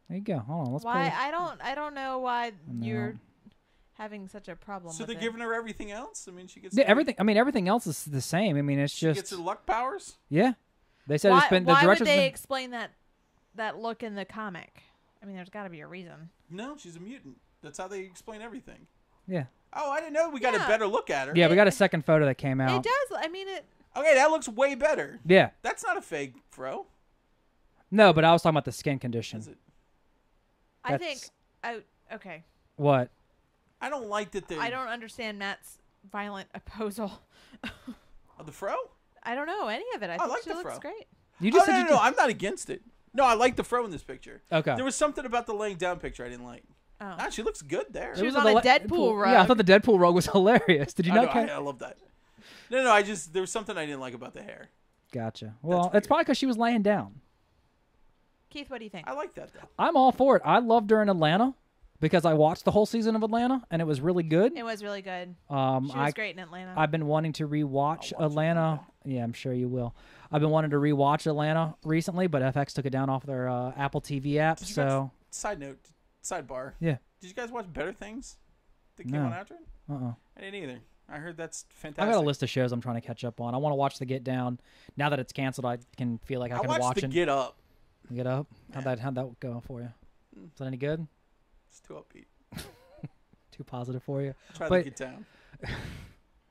There you go. Hold on. Let's Why? pull. I don't know why No. you're having such a problem So with they're it. giving her everything else. I mean, she gets Yeah, everything. I mean, everything else is the same. I mean, it's She just gets her luck powers. yeah. They said Why, it's been the why would director's they been, explain that look in the comic? I mean, there's got to be a reason. No, she's a mutant. That's how they explain everything. yeah. Oh, I didn't know. We got a Yeah. better look at her. Yeah, we got a second photo that came out. It does. I mean, it. Okay, that looks way better. Yeah. That's not a fake fro, No, but I was talking about the skin condition. is it? I think. That's- Okay. What? I don't like that they. I don't understand Matt's violent opposal. The fro? I don't know any of it. I think like she the looks fro. great. You just Oh, said no, you no, did- no. I'm not against it. No, I like the fro in this picture. Okay. There was something about the laying down picture I didn't like. Oh. Ah, she looks good there. She was It on a the Deadpool rug. Yeah, I thought the Deadpool rug was hilarious. Did you I not? know, Ken? I love that. No, there was something I didn't like about the hair. Gotcha. Well, weird. it's probably because she was laying down. Keith, what do you think? I like that though. I'm all for it. I loved her in Atlanta because I watched the whole season of Atlanta and it was really good. It was really good. She I was great in Atlanta. I've been wanting to rewatch I'll watch Atlanta. Yeah, I'm sure you will. I've been wanting to rewatch Atlanta recently, but FX took it down off their Apple TV app. Did you So, Side note, sidebar. yeah. Did you guys watch Better Things? That came No. on after it? I didn't either. I heard that's I fantastic. got a list of shows I'm trying to catch up on. I want to watch The Get Down. Now that it's canceled, I can feel like I I can watched watch the it. Get Up. Get up. How'd that go for you? Is that any good? It's too upbeat. Too positive for you? Try But- to get down.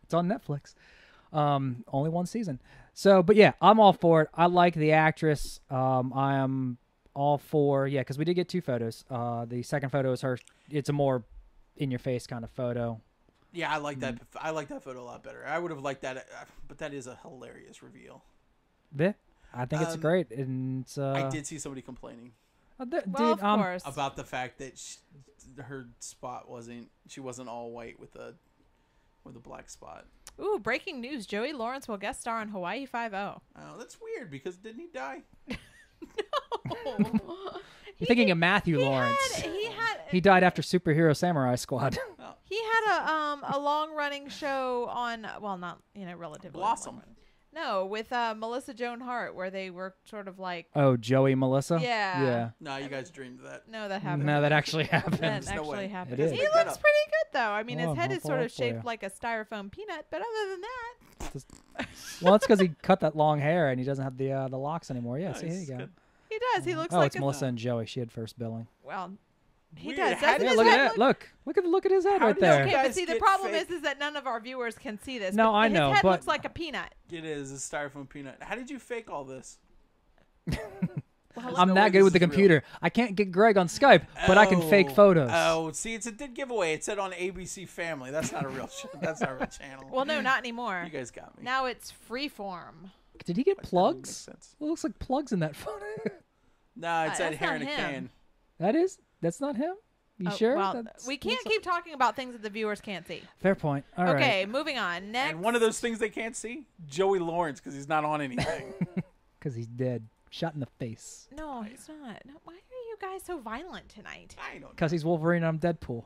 It's on Netflix. Only one season. So, but yeah, I'm all for it. I like the actress. I am all for, yeah, because we did get two photos. The second photo is her. It's a more in-your-face kind of photo. Yeah, I like Mm. that. I like that photo a lot better. I would have liked that, but that is a hilarious reveal. Yeah, I think it's great. And it's, I did see somebody complaining well, dude, of course. about the fact that her spot she wasn't all white with a black spot. Ooh, breaking news. Joey Lawrence will guest star on Hawaii Five-0. Oh, that's weird because didn't he die? You're thinking of Matthew Lawrence. He died after Superhero Samurai Squad. He had a long running show on, well, not relatively Blossom. long-running. No, with Melissa Joan Hart, where they were sort of like, Oh, Joey Melissa? Yeah. Yeah. No, you guys dreamed of that. no, that happened. No, that actually happened. That no actually way. happened. It is. He Make looks that up. pretty good though. I mean, his Well, head I'll is sort fall of for you. shaped like a styrofoam peanut, but other than that, Well, it's because he cut that long hair and he doesn't have the locks anymore. Yeah, see, here you Nice, go. good. he does. He looks Oh, like it's Melissa and Joey. She had first billing. Well, he Weird. does. How Doesn't did- Yeah, his look head at that. Look at his head How right did there. you Okay, but guys see, the get problem fake- is that none of our viewers can see this. No, but I his know, head but- looks like a peanut. It is a styrofoam peanut. How did you fake all this? I'm no that way good this with the is real. computer. I can't get Greg on Skype, but I can fake photos. Oh, see, it's a dead giveaway. It said on ABC Family. That's not a real show. That's not a real channel. Well, no, not anymore. You guys got me. Now it's Freeform. Did he get That makes plugs? sense. It looks like plugs in that photo. Nah, it's that That's hair not in a him. can. That's not him? You Oh, sure? Well, That's- we can't looks keep talking about things that the viewers can't see. like- Fair point. All right. Okay, moving on. Next. And one of those things they can't see, Joey Lawrence, because he's not on anything. Because he's dead. Shot in the face. No, he's not. No, why are you guys so violent tonight? I don't know. Because he's Wolverine and I'm Deadpool.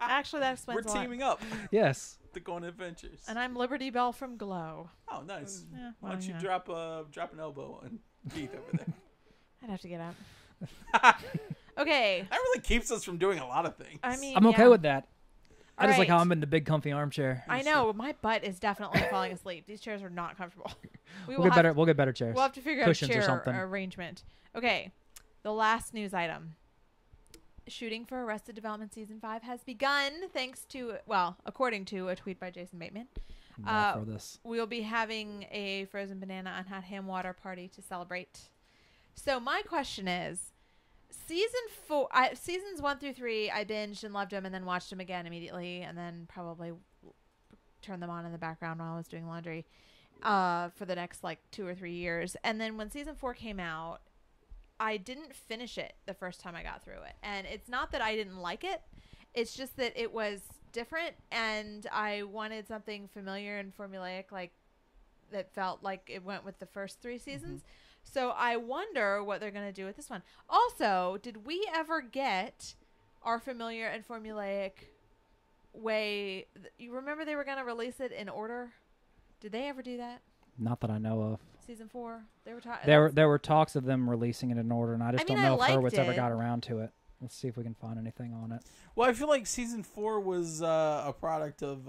Actually, that explains We're a lot. teaming up Yes. to go on adventures. And I'm Liberty Bell from Glow. Oh, nice. Yeah, Why don't you yeah. drop an elbow on Keith over there? I'd have to get out. Okay. That really keeps us from doing a lot of things. I mean, I'm okay yeah. with that. I just like how Alright. I'm in the big comfy armchair. I know my butt is definitely falling asleep. These chairs are not comfortable. We'll get better. We'll get better chairs. We'll have to figure Cushions out or chair something. arrangement. Okay, the last news item. Shooting for Arrested Development Season 5 has begun thanks to, well, according to a tweet by Jason Bateman. I'm all for this. We'll be having a frozen banana and hot ham water party to celebrate. So my question is, seasons 1 through 3, I binged and loved them and then watched them again immediately and then probably turned them on in the background while I was doing laundry for the next like 2 or 3 years. And then when season 4 came out, I didn't finish it the first time I got through it. And it's not that I didn't like it. It's just that it was different and I wanted something familiar and formulaic, like that felt like it went with the first 3 seasons. So I wonder what they're going to do with this one. Also, did we ever get our familiar and formulaic way? You remember they were going to release it in order? Did they ever do that? Not that I know of. Season 4? They were talking. There were talks of them releasing it in order, and I just I mean, don't know I if Hurwitz liked ever it. got around to it. Let's see if we can find anything on it. Well, I feel like season 4 was a product of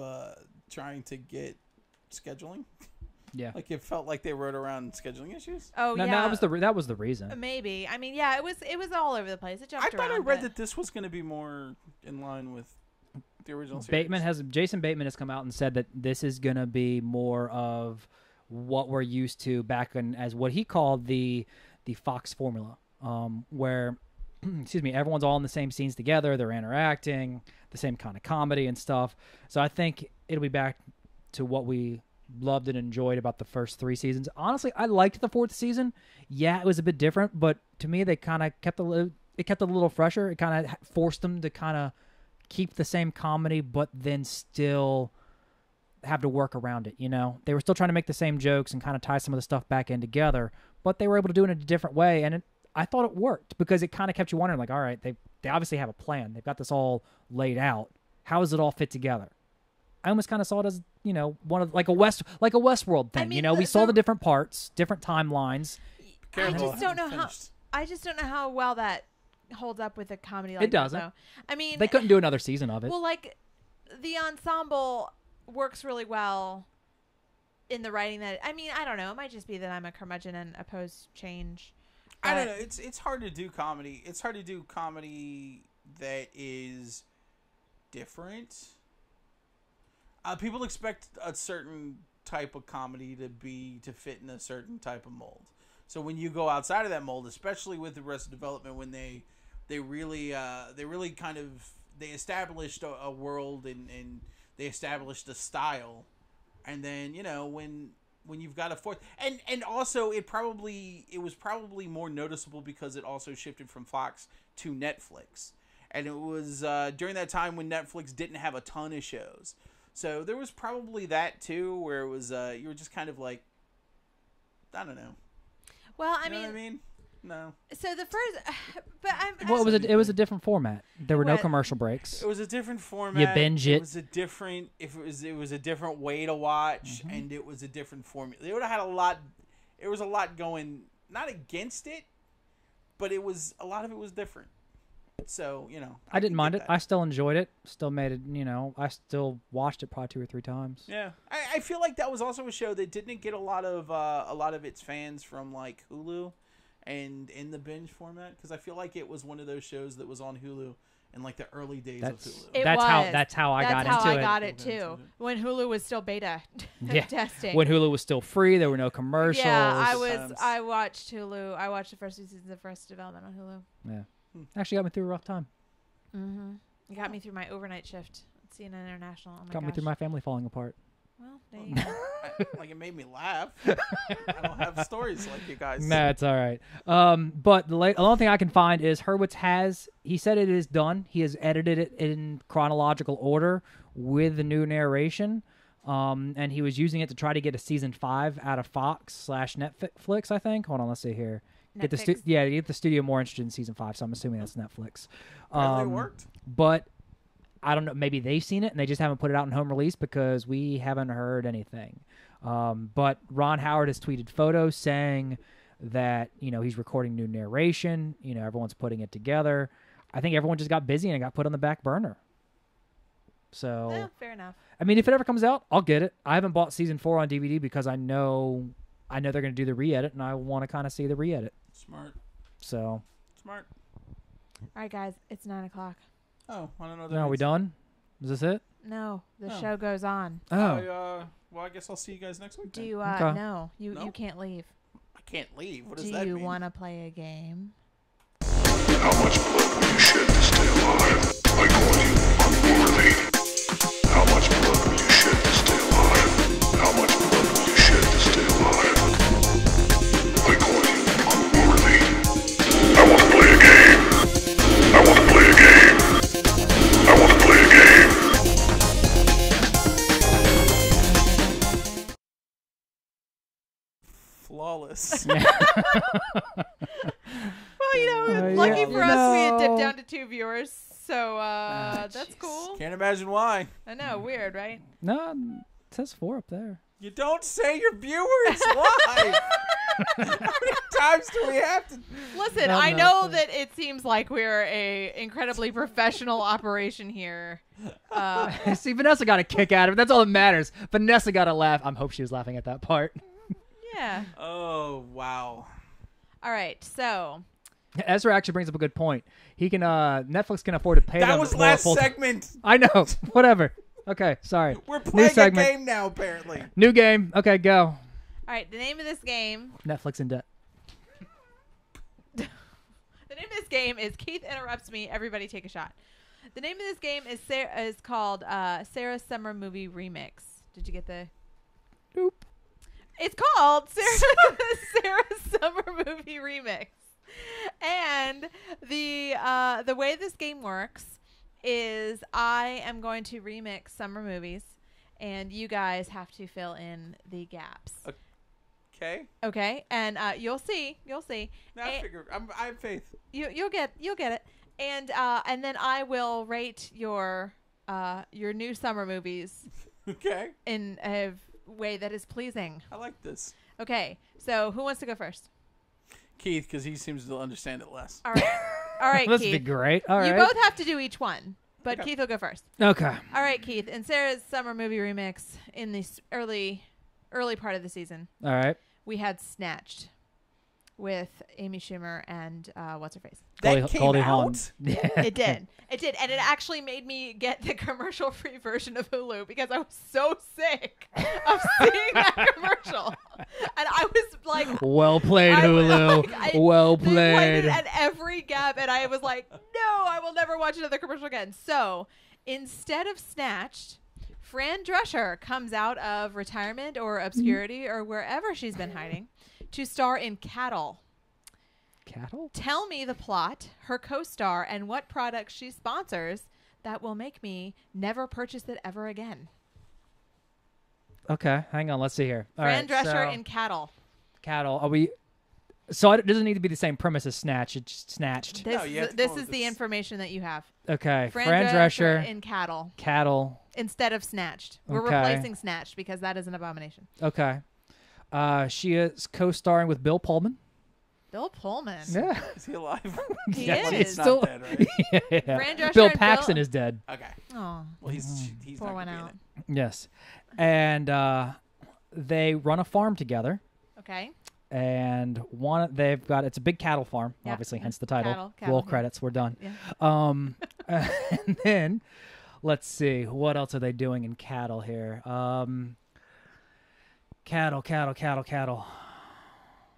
trying to get scheduling. Yeah. Like it felt like they wrote around scheduling issues. Oh, No, yeah. that was the reason. Maybe. I mean, yeah, it was all over the place. It jumped I thought around. I read but- that this was going to be more in line with the original series. Jason Bateman has come out and said that this is going to be more of what we're used to back in as what he called the Fox formula, where excuse me, everyone's all in the same scenes together, they're interacting, the same kind of comedy and stuff. So I think it'll be back to what we loved and enjoyed about the first 3 seasons. Honestly, I liked the 4th season. Yeah, it was a bit different, but to me they kind of kept it a little fresher. It kind of forced them to kind of keep the same comedy, but then still have to work around it, you know? They were still trying to make the same jokes and kind of tie some of the stuff back in together, but they were able to do it in a different way, and I thought it worked because it kind of kept you wondering, like, all right, they obviously have a plan. They've got this all laid out. How does it all fit together? I almost kind of saw it as, you know, one of like a Westworld thing. I mean, you know, we saw the different parts, different timelines. Careful, I just don't know haven't how. finished. I just don't know how well that holds up with a comedy like It doesn't. that, though. I mean, They couldn't do another season of it. well, like the ensemble works really well in the writing. That I mean, I don't know. It might just be that I'm a curmudgeon and oppose change. I don't but- know. It's hard to do comedy. It's hard to do comedy that is different. People expect a certain type of comedy to fit in a certain type of mold. So when you go outside of that mold, especially with Arrested Development, when they really kind of they established a world and they established a style, and then you know when you've got a 4th and also it was probably more noticeable because it also shifted from Fox to Netflix, and it was during that time when Netflix didn't have a ton of shows. So there was probably that too, where it was you were just kind of like, I don't know. Well, I You know mean, what I mean? No. so the first, but Well, it was a different format. There were no was. commercial breaks. It was a different format. binge it. It was a different. It was a different way to watch, and it was a different formula. They would have had a lot. There was a lot going not against it, but a lot of it was different. So you know, I didn't can mind get it. that. I still enjoyed it. Still made it. You know, I still watched it probably 2 or 3 times. Yeah, I feel like that was also a show that didn't get a lot of its fans from like Hulu, and in the binge format, because I feel like it was one of those shows that was on Hulu in like the early days of Hulu. It That's how I got That's how into I it. got it too. When Hulu was still beta Yeah. testing. When Hulu was still free, there were no commercials. Yeah, Sometimes. I watched Hulu. I watched the first 2 seasons of Arrested Development on Hulu. Yeah. Actually got me through a rough time. Mm-hmm. It got me through my overnight shift at CNN International. Oh my Got me gosh. through my family falling apart. Well, there you go. Like it made me laugh. I don't have stories like you guys. Nah, it's all right. But the only thing I can find is Hurwitz he said it is done. He has edited it in chronological order with the new narration. And he was using it to try to get a season 5 out of Fox/Netflix, I think. Hold on, let's see here. Get the studio more interested in season 5, so I'm assuming that's Netflix. Apparently it worked. But I don't know. Maybe they've seen it and they just haven't put it out in home release because we haven't heard anything. But Ron Howard has tweeted photos saying that, he's recording new narration. Everyone's putting it together. I think everyone just got busy and it got put on the back burner. So, fair enough. I mean, if it ever comes out, I'll get it. I haven't bought season 4 on DVD because I know they're going to do the re-edit, and I want to kind of see the re-edit. Smart. So. Smart. All right, guys, it's 9:00. Oh, I don't know. Are we done? Is this it? No, the show goes on. Oh. Well, I guess I'll see you guys next week. Do then. you? Okay. No, you can't leave. I can't leave. What does Do that you mean? want to play a game? How much blood will you shed to stay alive? I call you unworthy. How much blood will you shed to stay alive? How much blood will you shed to stay alive? I call you unworthy. I want to play a game. I want to play a game. I want to play a game. Flawless. Well, lucky for us, we had dipped down to 2 viewers, so that's cool. Can't imagine why. I know, weird, right? No, it says 4 up there. You don't say your viewers. Why? How many times do we have to? Listen, I know that it seems like we're a incredibly professional operation here. See, Vanessa got a kick out of it. That's all that matters. Vanessa got a laugh. I hope she was laughing at that part. Yeah. Oh, wow. All right, so Ezra actually brings up a good point. He can Netflix can afford to pay them. That was more last full- segment. I know. Whatever. Okay, sorry. We're New playing a segment. game now, apparently. New game. Okay, go. all right, the name of this game Netflix in debt. The name of this game is Keith Interrupts Me. Everybody take a shot. The name of this game is called Sarah's Summer Movie Remix. Did you get the? Nope. It's called Sarah's Summer Movie Remix. And the way this game works is I am going to remix summer movies, and you guys have to fill in the gaps. Okay. Okay, and you'll see. Now I figure I have faith. You'll get it, and then I will rate your new summer movies Okay. in a way that is pleasing. I like this. Okay, so who wants to go first? Keith, because he seems to understand it less. All right, all right, This Keith. would be great. All You right. both have to do each one, but Okay. Keith will go first. Okay. All right, Keith. In Sarah's summer movie remix, in the early part of the season, All right. we had Snatched with Amy Schumer and what's her face. That came Goldie out? Hawn. It did, and it actually made me get the commercial-free version of Hulu because I was so sick of seeing that commercial, and I was like, Well played, I was Hulu. like, Well they played played. it at every gap, and I was like, no, I will never watch another commercial again. So instead of Snatched, Fran Drescher comes out of retirement or obscurity or wherever she's been hiding to star in Cattle. Cattle? Tell me the plot, her co-star, and what products she sponsors that will make me never purchase it ever again. Okay, hang on. Let's see here. All Fran right, Drescher so in Cattle. Cattle. Are we? So it doesn't need to be the same premise as Snatch. It's just Snatched. No, you have to This come up is with the this. information that you have. Okay. Fran Drescher. in Cattle Cattle. instead of Snatched. We're Okay. replacing Snatched because that is an abomination. Okay. She is co-starring with Bill Pullman. Bill Pullman. Yeah. Is he alive? He Yeah, is. He's not Still- dead, right? Fran Drescher Bill and Paxton Bill- is dead. Okay. Oh, Well, he's pour not one gonna be in out. it. Yes. And they run a farm together. Okay. And it's a big cattle farm, Yeah. obviously, hence the title. Cattle, Roll yeah. credits, we're done. Yeah. And then let's see, what else are they doing in cattle here? Cattle.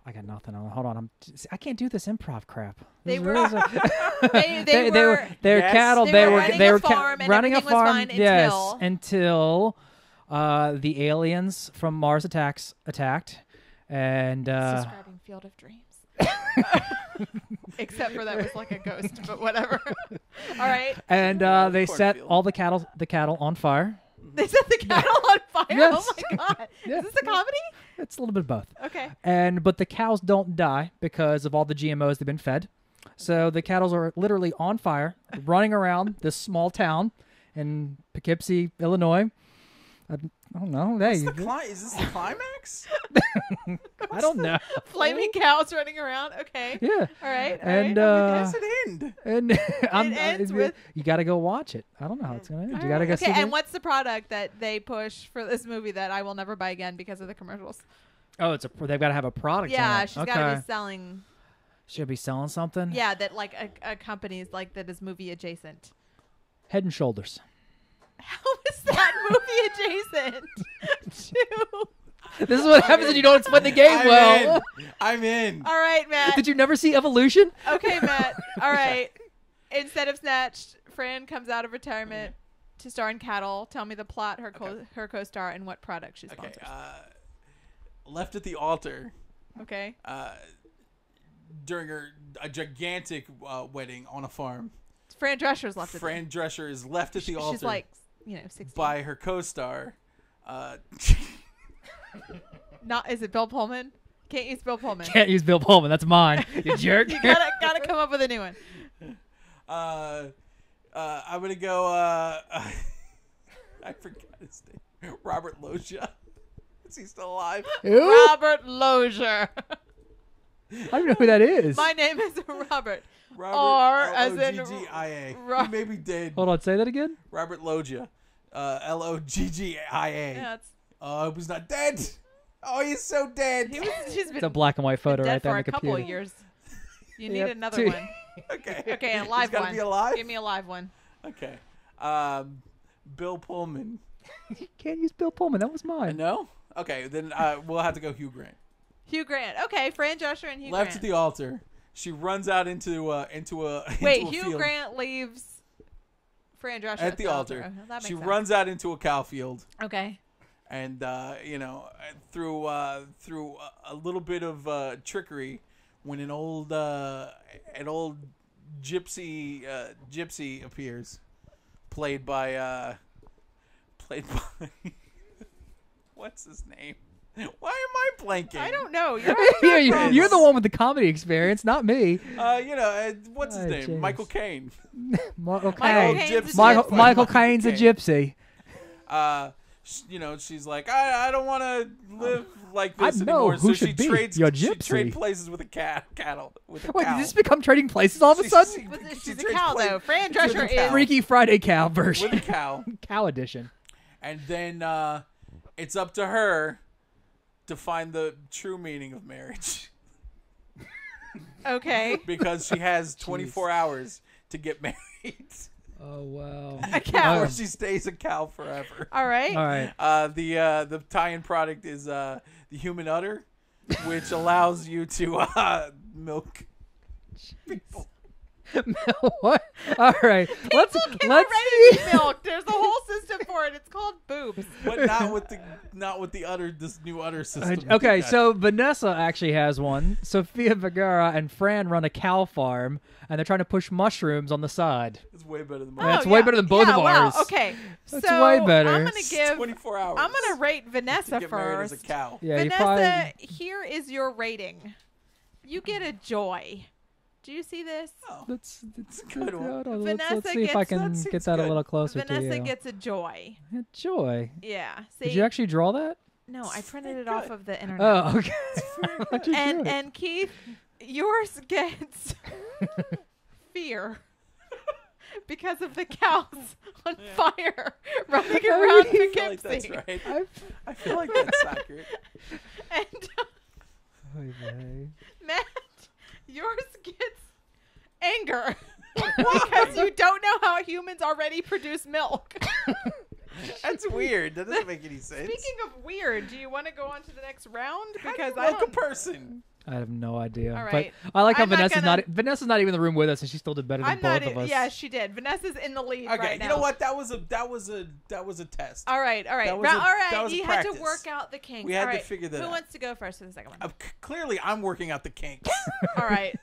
I got nothing on. Hold on, I can't do this improv crap. They This were- is- They were. they're Yes. cattle. They were running a ca- farm and running a everything was farm. fine Yes, until the aliens from Mars attacked, and Describing Field of Dreams. Except for that was like a ghost, but whatever. All right. they set Cornfield. all the cattle on fire. They set the cattle on fire. fire. Yes. Oh my god. Yeah. Is this a comedy? It's a little bit of both. Okay. But the cows don't die because of all the GMOs they've been fed. So the cattle are literally on fire, running around this small town in Poughkeepsie, Illinois. I don't know. Hey, Is this the climax? I don't know. Flaming cows running around. Okay. Yeah. All right. All And right. How does it end? and ends with- you got to go watch it. I don't know how it's gonna end. You got to go see. Okay. And the- what's the product that they push for this movie that I will never buy again because of the commercials? Oh, they've got to have a product. Yeah, in it. she's okay. got to be selling. Should be selling something. Yeah, that like a company's like that is movie adjacent. Head and Shoulders. How is that movie adjacent to? This is what happens when you don't explain the game well. I'm in. All right, Matt. Did you never see Evolution? Okay, Matt. All right. Instead of Snatched, Fran comes out of retirement to star in Cattle. Tell me the plot, her co-star, and what product she Okay. sponsors. Left at the altar Okay. during a gigantic wedding on a farm. Fran Drescher's left. Fran Drescher is left at the altar. She's like, 16. by her co-star. Not is it Bill Pullman? Can't use Bill Pullman. Can't use Bill Pullman. That's mine. You jerk. You gotta come up with a new one. I'm gonna go. I forgot his name. Robert Loggia. Is he still alive? Who? Robert Lozier. I don't know who that is. My name is Robert. Robert R as in Loggia. Ro- He may be dead. Hold on. Say that again. Robert Loggia. Loggia. Yeah, Oh, he was not dead. Oh, he's so dead. she's been It's a black and white photo dead right there for on a the couple computer. of years. You need Yep, another two. one. Okay. Okay, a He's live gotta one. be alive? Give me a live one. Okay. Bill Pullman. You can't use Bill Pullman. That was mine. No? Okay, then we'll have to go Hugh Grant. Hugh Grant. Okay, Fran Drescher and Hugh Left Grant. at the altar. She runs out into a Wait, into a Hugh field. Grant leaves Fran Drescher At the altar. Oh, that makes She sense. runs out into a cow field, Okay. and through a little bit of trickery, when an old gypsy appears, played by what's his name? Why am I blanking? I don't know. You're Yeah, you're the one with the comedy experience, not me. What's his Oh, name? James. Michael Caine. Michael Michael Caine. Caine's a Michael, gypsy. Michael Caine's a gypsy. She's like, I don't want to live like this I know anymore. who So should she be trades. your She gypsy. trade places with a cattle. With a Wait, cow. did this become trading places all of a She- sudden? But she she's a trades cow, pla- though. Fran with a Drescher cow. is. Freaky Friday cow version. with a cow, Cow edition. and then it's up to her to find the true meaning of marriage Okay. because she has 24 hours to get married, Oh, wow. A cow. or she stays a cow forever. All right. All right. The tie-in product is the human udder, which allows you to milk people. What? All right. Let's Can let's already see. be milked. There's a whole system for it. It's called boobs. But not with the udder. This new udder system. Okay, so Vanessa actually has one. Sofia Vergara and Fran run a cow farm, and they're trying to push mushrooms on the side. It's way better than Yeah, mine. it's way better than both of wow. ours. Okay. That's so way better. I'm gonna It's give. 24 hours. I'm gonna rate to Vanessa get married as first. a cow. Yeah, you Vanessa, probably. here is your rating. You get a joy. Do you see this? Oh, Let's a good one. hold on, Vanessa let's see if I gets- can that get seems that a good. little closer to Vanessa you. gets a joy. Joy. Yeah. See, Did you actually draw that? no, I printed it good. off of the internet. Oh, okay. How'd you do it? And Keith, yours gets fear because of the cows on fire running around I feel like that's Poughkeepsie. right. I feel like that's accurate. And Oy vey. Matt, yours gets anger because you don't know how humans already produce milk. That's weird. That doesn't make any sense. Speaking of weird, do you want to go on to the next round? How do Because you I milk a don't. person. I have no idea. All right. But I like how I'm not Vanessa's not even in the room with us, and she still did better than I'm both not. of us. Yeah, she did. Vanessa's in the lead Okay, right now. you know what? That was a test. All right. That was All a- right. that was a You had to practice. work out the kinks. We had All to right. figure that Who out. wants to go first for the second one? Clearly, I'm working out the kinks. All right.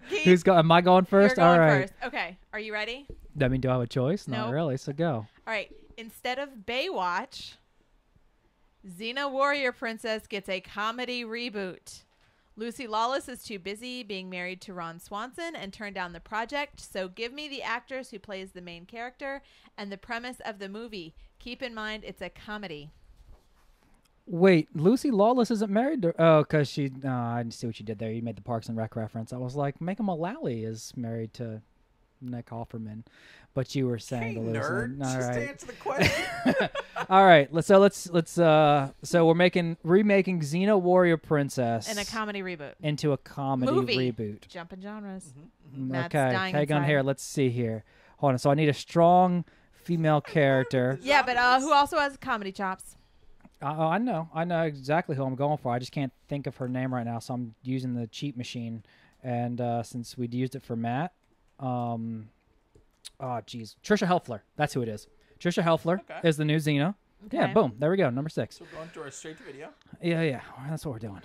Keith, Who's go? Am I going first? You're going All right. first. Okay. Are you ready? I mean, do I have a choice? Not Nope. really. So go. All right. Instead of Baywatch, Xena Warrior Princess gets a comedy reboot. Lucy Lawless is too busy being married to Ron Swanson and turned down the project, so give me the actress who plays the main character and the premise of the movie. Keep in mind it's a comedy. Wait, Lucy Lawless isn't married to... Oh, because she... I didn't see what you did there. You made the Parks and Rec reference. I was like, Megan Mullally is married to Nick Offerman. But you were saying... Hey, to Lucy. nerd. All Just right. answer the question. All right. So we're remaking Xena Warrior Princess... In a comedy reboot. into a comedy Movie. reboot. Jumping genres. Mm-hmm. Matt's Okay, dying hang on inside. here. Let's see here. Hold on. So I need a strong female character. Yeah, but who also has comedy chops? I know exactly who I'm going for. I just can't think of her name right now, so I'm using the cheat machine. And since we'd used it for Matt, Trisha Helfler. That's who it is. Trisha Helfler Okay. is the new Xena. Yeah, Okay. boom. There we go. Number 6. So we're going to our straight to video. Yeah. That's what we're doing.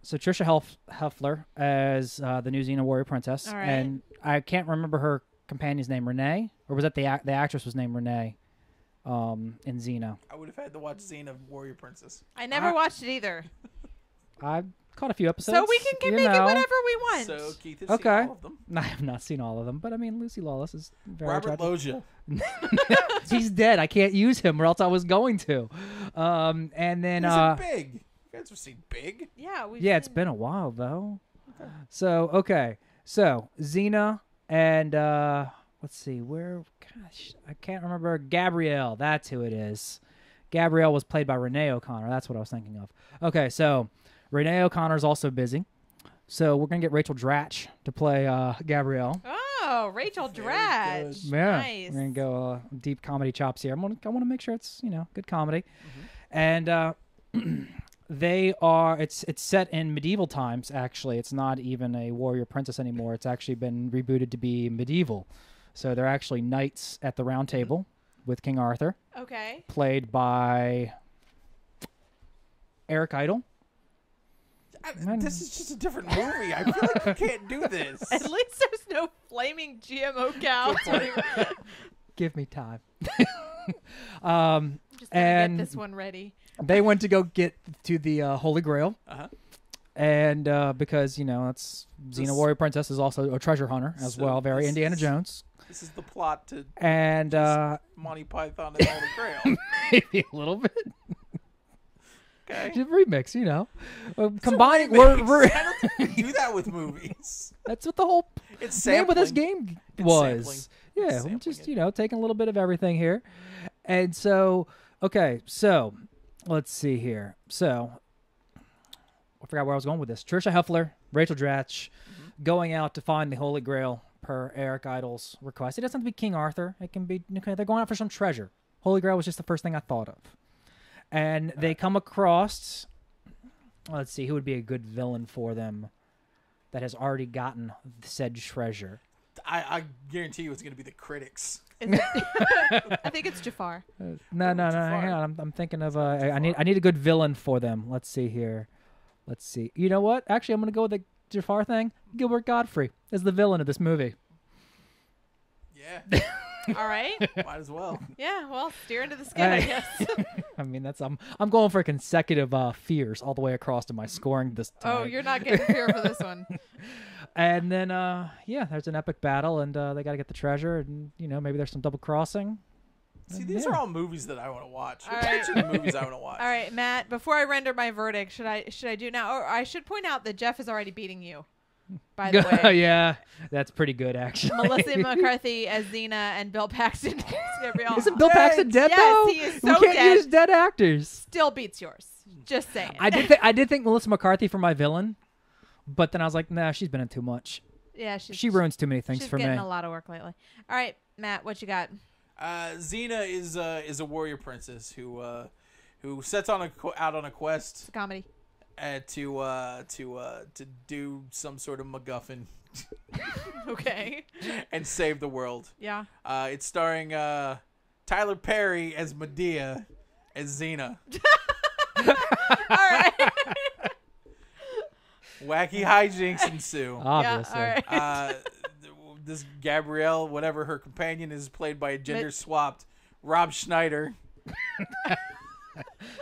So Trisha Helfler as the new Xena Warrior Princess, All right. and I can't remember her companion's name. Renee, or was that the actress was named Renee? In Xena, I would have had to watch Xena Warrior Princess. I never watched it either. I caught a few episodes. So we can make it whatever we want. So Keith has Okay. seen all of them. I have not seen all of them, but I mean Lucy Lawless is very Robert attractive. Loggia. He's dead. I can't use him, or else I was going to. And then He's in Big. You guys have seen Big? Yeah, it's been a while though. So so Xena and let's see where. Gosh, I can't remember. Gabrielle, that's who it is. Gabrielle was played by Renee O'Connor. That's what I was thinking of. Okay, so Renee O'Connor's also busy. So we're going to get Rachel Dratch to play Gabrielle. Oh, Rachel Very Dratch. good. Yeah, Nice. we're going to go deep comedy chops here. I want to make sure it's, good comedy. Mm-hmm. And it's set in medieval times, actually. It's not even a warrior princess anymore. It's actually been rebooted to be medieval. So they're actually knights at the round table with King Arthur, Okay. played by Eric Idle. This is just a different movie. I feel like you can't do this. At least there's no flaming GMO cow. Give me time. I'm just gonna And- get this one ready. They went to go get to the Holy Grail. Uh-huh. And because, it's Xena This- Warrior Princess is also a treasure hunter as So well. Very this Indiana is- Jones. This is the plot to And Monty Python and the Holy Grail. maybe a little bit. Okay. Just remix, combining. Remakes. We're I don't think you do that with movies. that's what the whole It's name sampling. of this game It's was. sampling. Yeah, It's we're sampling just it. taking a little bit of everything here, and so so let's see here. So I forgot where I was going with this. Trisha Helfler, Rachel Dratch, going out to find the Holy Grail per Eric Idle's request. It doesn't have to be King Arthur. It can be they're going out for some treasure. Holy Grail was just the first thing I thought of, and they come across. Let's see who would be a good villain for them that has already gotten said treasure. I guarantee you it's going to be the critics. Is it? I think it's Jafar. No. Jafar. Hang on. I'm thinking of. I need a good villain for them. Let's see here. Let's see. You know what? Actually, I'm gonna go with the Jafar thing. Gilbert Godfrey is the villain of this movie. Yeah, All right. might as well. Yeah. Well, steer into the skin, I Hey. guess. I mean, that's I'm going for consecutive fears all the way across to my scoring this time. Oh, you're not getting fear for this one. And then there's an epic battle, and they got to get the treasure, and maybe there's some double crossing. See, these are all movies that I want to watch. All Which right. are the movies I want to watch? All right, Matt. Before I render my verdict, should I do now? Or I should point out that Jeff is already beating you. By the way, Yeah, that's pretty good actually. Melissa McCarthy as Xena and Bill Paxton as Gabrielle Isn't Bill Paxton dead Yes, though? he is We so can't dead. use dead actors. Still beats yours. Just saying. I did think Melissa McCarthy for my villain, but then I was like, nah, she's been in too much. Yeah, She ruins too many things she's for me. getting a lot of work lately. All right, Matt, what you got? Xena is a warrior princess who sets out on a quest It's a comedy. to do some sort of MacGuffin Okay. and save the world. Yeah. It's starring Tyler Perry as Medea as Xena. All right. Wacky hijinks ensue. Obviously. Yeah, all right. This Gabrielle, whatever her companion is, played by a gender-swapped Rob Schneider.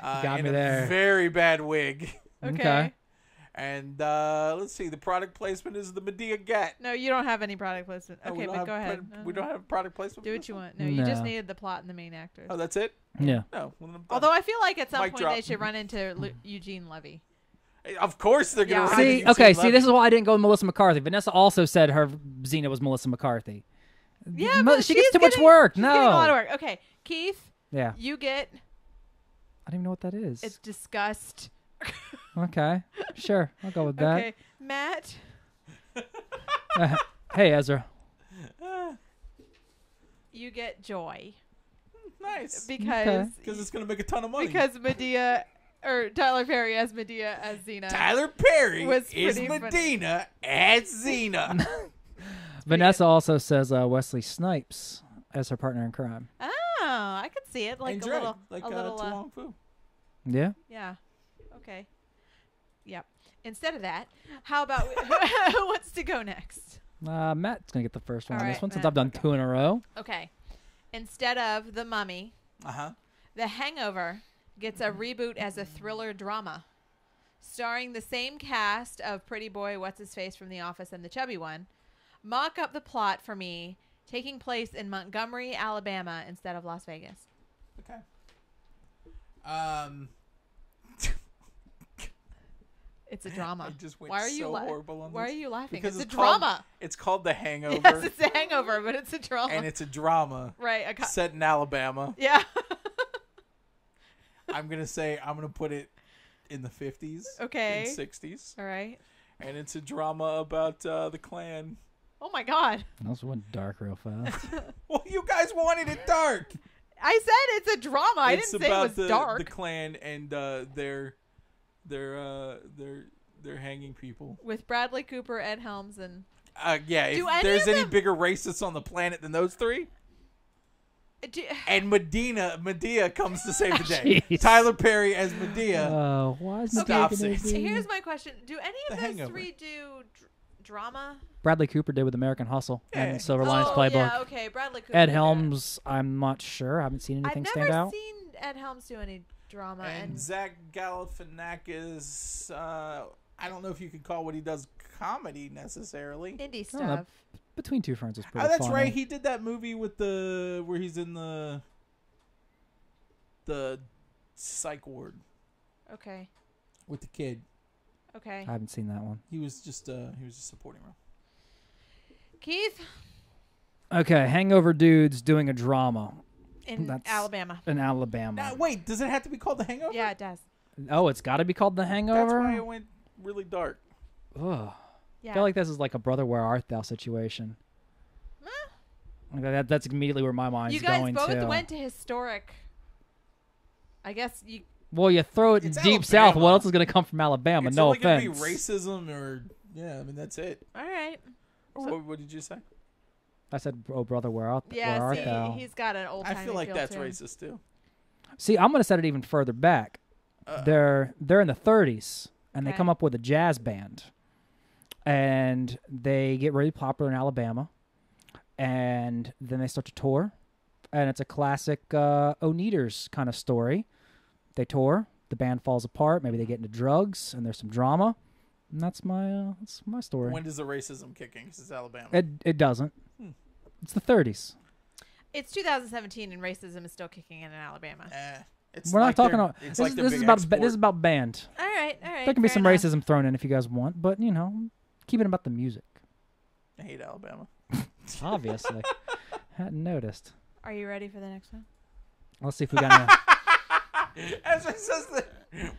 Got and me a there. very bad wig. Okay. And let's see, the product placement is the Medea Gat. No, you don't have any product placement. Oh, we Okay, don't but have go ahead. we don't have product placement. Do for what this you one? want. No, you just No. needed the plot and the main actors. Oh, that's it? Yeah. No. Well, then I'm done. Although I feel like at some Mic point drop. they should run into Eugene Levy. Of course they're gonna Yeah. run See, into okay, Eugene see, this is Levy. why I didn't go with Melissa McCarthy. Vanessa also said her Xena was Melissa McCarthy. Yeah, but she gets she's too much getting- work. she's No. getting a lot of work. Okay, Keith, Yeah. you get I don't even know what that is. it's disgust. Okay. Sure. I'll go with that. Okay, Matt, Hey, Ezra. you get joy Nice. because Because it's gonna make a ton of money. because Medea or Tyler Perry as Medea as Xena. Tyler Perry was is pretty funny. Medina as Xena. Vanessa also says Wesley Snipes as her partner in crime. Oh, I could see it like and a Drake, little, like a little. Tu Wong Fu. Yeah. Yeah. Okay. Yep. Instead of that, how about who wants to go next? Matt's gonna get the first one All on this right, one since Matt, I've done okay. 2 in a row. Okay. Instead of The Mummy, The Hangover gets a reboot as a thriller drama, starring the same cast of Pretty Boy, What's His Face from The Office, and the chubby one. Mock up the plot for me, taking place in Montgomery, Alabama, instead of Las Vegas. Okay. It's a drama. I just went Why are you so la- horrible on Why are this. you laughing? Because it's a called- drama. It's called The Hangover. Yes, it's a hangover, but it's a drama. and it's a drama right. set in Alabama. Yeah. I'm gonna put it in the 50s. Okay. And 60s. All right. And it's a drama about the Klan. Oh my God. That also went dark real fast. Well, you guys wanted it dark. I said it's a drama. I It's didn't say it about was dark. the Klan and they're hanging people. With Bradley Cooper, Ed Helms, and Yeah, if Do any there's of any them- bigger racists on the planet than those three, and Medea comes to save the day. Jeez. Tyler Perry as Medea. Oh, why is Stop Medea gonna saying- be- Here's my question: do any The of those Hangover. three do drama? Bradley Cooper did with American Hustle Yeah. and Silver Linings Oh, Playbook. yeah, okay. Bradley Cooper. Ed did it. Helms, I'm not sure. I haven't seen anything I've stand never out. seen Ed Helms do any drama. And Zach Galifianakis, I don't know if you could call what he does comedy necessarily. indie I don't know. stuff. Between Two Ferns is pretty Oh, that's funny. right. He did that movie with where he's in the psych ward Okay. with the kid. Okay. I haven't seen that one. He was just supporting role. Keith Okay, Hangover dudes doing a drama in That's- Alabama. in Alabama. Now, wait, does it have to be called The Hangover? Yeah, it does. Oh, it's got to be called The That's Hangover? why it went really dark. Ugh. Yeah. I feel like this is like a Brother Where Art Thou situation. Like that's immediately where my mind's you guys going both to. went to historic. I guess you. Well, you throw it It's deep south. Alabama. What else is going to come from Alabama? It's No only gonna offense. be racism or I mean that's it. All right. What did you say? I said, "Oh, brother, where art Yeah. See, thou?" he's got an old. I feel like that's too. racist too. See, I'm going to set it even further back. They're in the 30s, and they Okay. come up with a jazz band, and they get really popular in Alabama, and then they start to tour, and it's a classic Oneaters kind of story. They tour, the band falls apart, maybe they get into drugs, and there's some drama, and that's my story. When does the racism kick in? 'Cause it's Alabama. It doesn't. It's the 30s. It's 2017 and racism is still kicking in Alabama. It's We're not like talking their- about It's this. like Is, their this big is about export. this is about band. All right. There can be fair some enough. racism thrown in if you guys want, but keep it about the music. I hate Alabama. Obviously, hadn't noticed. Are you ready for the next one? Let's see if we got As it says that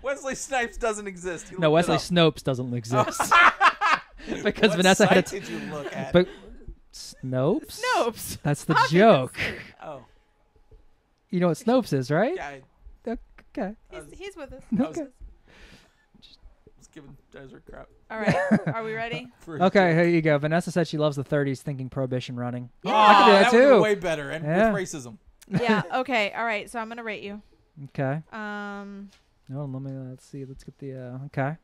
Wesley Snipes doesn't exist. He no. looked it Wesley up. Snopes doesn't exist because What Vanessa had site to. did you look at? But Snopes. Snopes. That's the joke. Oh, You know what Snopes is, right? yeah. Okay. He's with us. I was Okay. giving Ezra crap. All right. Are we ready? For his Okay, joke. here you go. Vanessa said she loves the 30s, thinking prohibition running. Oh, I can do that that would've been too. way better, and Yeah. with racism. Yeah. Okay. All right. So I'm gonna rate you. Okay. Um. No, let's see. Let's get the. Okay.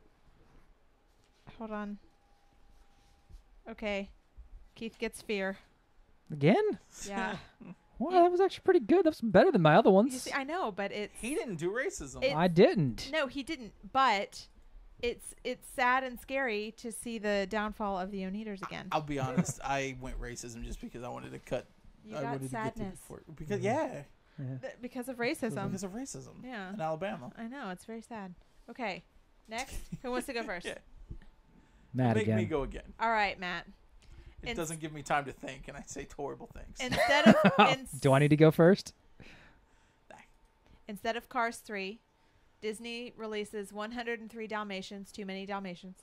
Hold on. Okay. Keith gets fear. Again? Yeah. Well, that was actually pretty good. That was better than my other You ones. see, I know, but it's He didn't do racism. It- I didn't. no, he didn't. But it's sad and scary to see the downfall of the Oneaters again. I'll be honest. I went racism just because I wanted to cut. You I got wanted to get to sadness before because yeah, because of racism. because of racism. Yeah. In Alabama. I know, it's very sad. Okay, next. Who wants to go first? Yeah. Matt Make again. me go again. All right, Matt. It doesn't give me time to think, and I say horrible things. Instead of Do I need to go first? instead of Cars 3, Disney releases 103 Dalmatians, Too Many Dalmatians.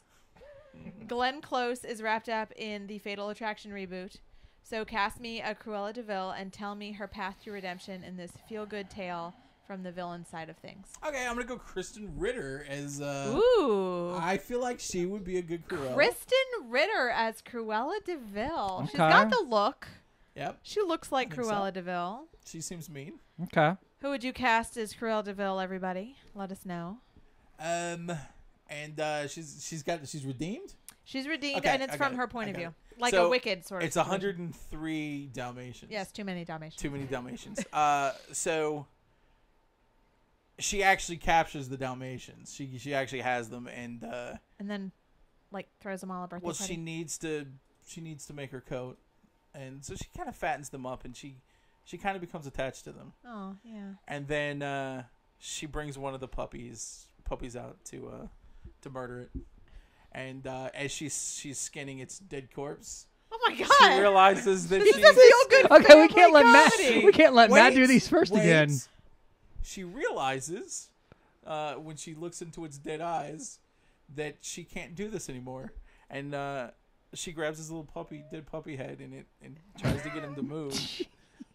Glenn Close is wrapped up in the Fatal Attraction reboot. So cast me a Cruella de Vil and tell me her path to redemption in this feel-good tale from the villain side of things. Okay, I'm gonna go Kristen Ritter as. Ooh. I feel like she would be a good Cruella. Kristen Ritter as Cruella de Vil. She's Okay. got the look. Yep, She looks like I think so. Cruella de Vil. she seems mean. Okay. Who would you cast as Cruella de Vil, everybody? Let us know. And she's redeemed. She's redeemed, Okay, and it's I from got her it. point I of got view. it. Like So, a Wicked sort of It's situation. 103 Dalmatians. Yes, Too Many Dalmatians. Too many Dalmatians. So she actually captures the Dalmatians. She actually has them, and And then, like, throws them all a birthday well, party. she needs to make her coat, and so she kind of fattens them up, and she kind of becomes attached to them, Oh, yeah. and then she brings one of the puppies out to murder it, and as she's skinning its dead corpse, Oh, my she God. realizes that This she's is a feel-good Okay, we family can't let Matt. comedy. We can't let Matt do Wait, these first wait. again. She realizes when she looks into its dead eyes that she can't do this anymore, and she grabs his little dead puppy head and tries to get him to move,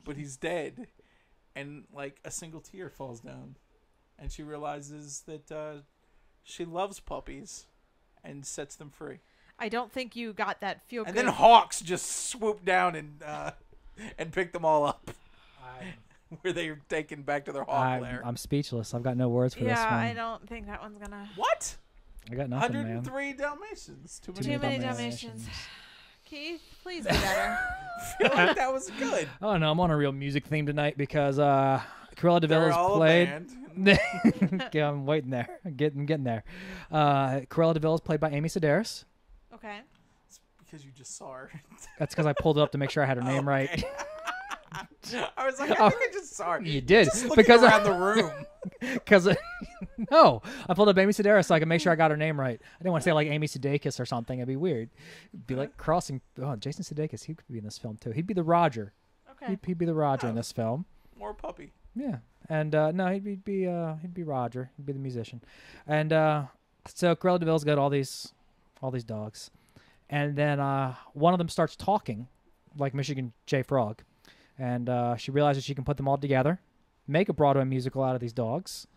but he's dead, and like a single tear falls down, and she realizes that she loves puppies and sets them free. I don't think you got that feel And good. then hawks just swoop down and pick them all up, where they're taken back to their hawk lair. I'm speechless. I've got no words for this yeah, one. I don't think that one's gonna. What? I got nothing, man. 103 Dalmatians. Too Too Too many Dalmatians. Dalmatians. Keith, please be better. I feel like that was good. Oh no, I'm on a real music theme tonight because Cruella de Vil They're is all played. a band. Yeah, I'm waiting there. I'm getting there. Cruella de Vil is played by Amy Sedaris. Okay. It's because you just saw her. That's because I pulled it up to make sure I had her name right. Okay. I was like, I think I just saw her. You did Just looking because around the room. because no, I pulled up Amy Sedaris so I can make sure I got her name right. I didn't want to say like Amy Sudeikis or something. It'd be weird. It'd be like crossing. Oh, Jason Sudeikis. He could be in this film too. He'd be the Roger. Okay. He'd be the Roger in Oh. this film. More puppy. Yeah, and no, he'd be Roger. He'd be the musician, and so Cruella de Vil's got all these dogs, and then one of them starts talking, like Michigan J. Frog, and she realizes she can put them all together, make a Broadway musical out of these dogs,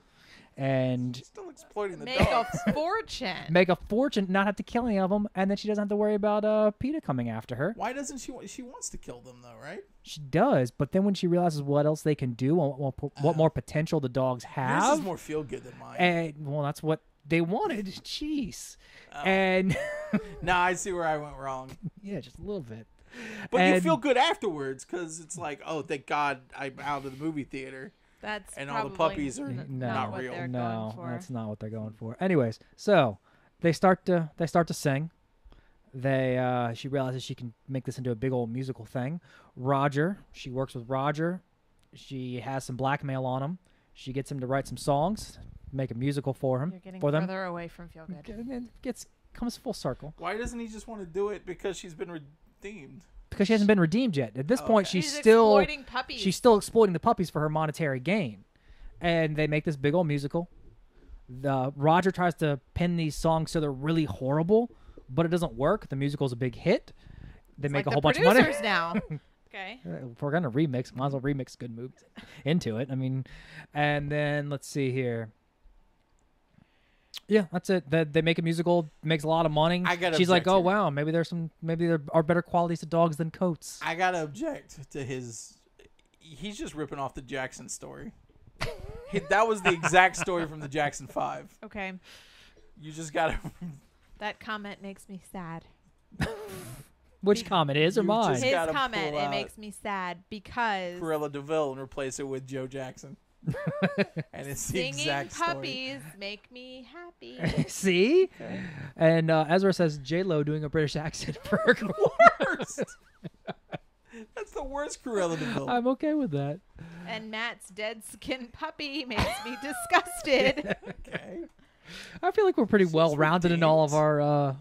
and Still exploiting the Make dog. a fortune. make a fortune, not have to kill any of them, and then she doesn't have to worry about PETA coming after her. Why doesn't she? She wants to kill them though, right? She does, but then when she realizes what else they can do, and what more potential the dogs Yours have, is more feel good than mine. and well, that's what they wanted. Jeez. Oh. And Nah, I see where I went wrong. yeah, just a little bit. But you And- feel good afterwards because it's like, oh, thank God I'm out of the movie theater. That's And all the probably puppies are No. not not what real. they're going No, for. that's not what they're going for. Anyways, so they start to sing. She realizes she can make this into a big old musical thing. Roger, she works with Roger. She has some blackmail on him. She gets him to write some songs, make a musical for him. You're getting for them. further away from feel good. And it comes full circle Why doesn't he just want to do it because she's been redeemed? because she hasn't been redeemed yet. At this Oh, point, okay. she's He's still exploiting puppies. she's still exploiting the puppies for her monetary gain. And they make this big old musical. Roger tries to pin these songs so they're really horrible, but it doesn't work. The musical's a big hit. They make like a whole the bunch of money. producers now. Okay. If we're gonna remix, might as well remix good movies into it. I mean, and then let's see here. Yeah, that's it. They make a musical, makes a lot of money. I gotta She's like, object oh here. wow, maybe there are better qualities to dogs than coats. I gotta object to his. He's just ripping off the Jackson story. That was the exact story from the Jackson 5. Okay. You just gotta. That comment makes me sad. Which comment, his or You mine? just His gotta comment, pull it out makes me sad because Cruella DeVille and replace it with Joe Jackson. And it's the singing exact story. puppies make me happy. See? And Ezra says J-Lo doing a British accent for her. Worst. That's the worst Cruella DeVille. I'm okay with that. And Matt's dead skin puppy makes me disgusted. Okay. I feel like we're pretty She's well rounded in all of our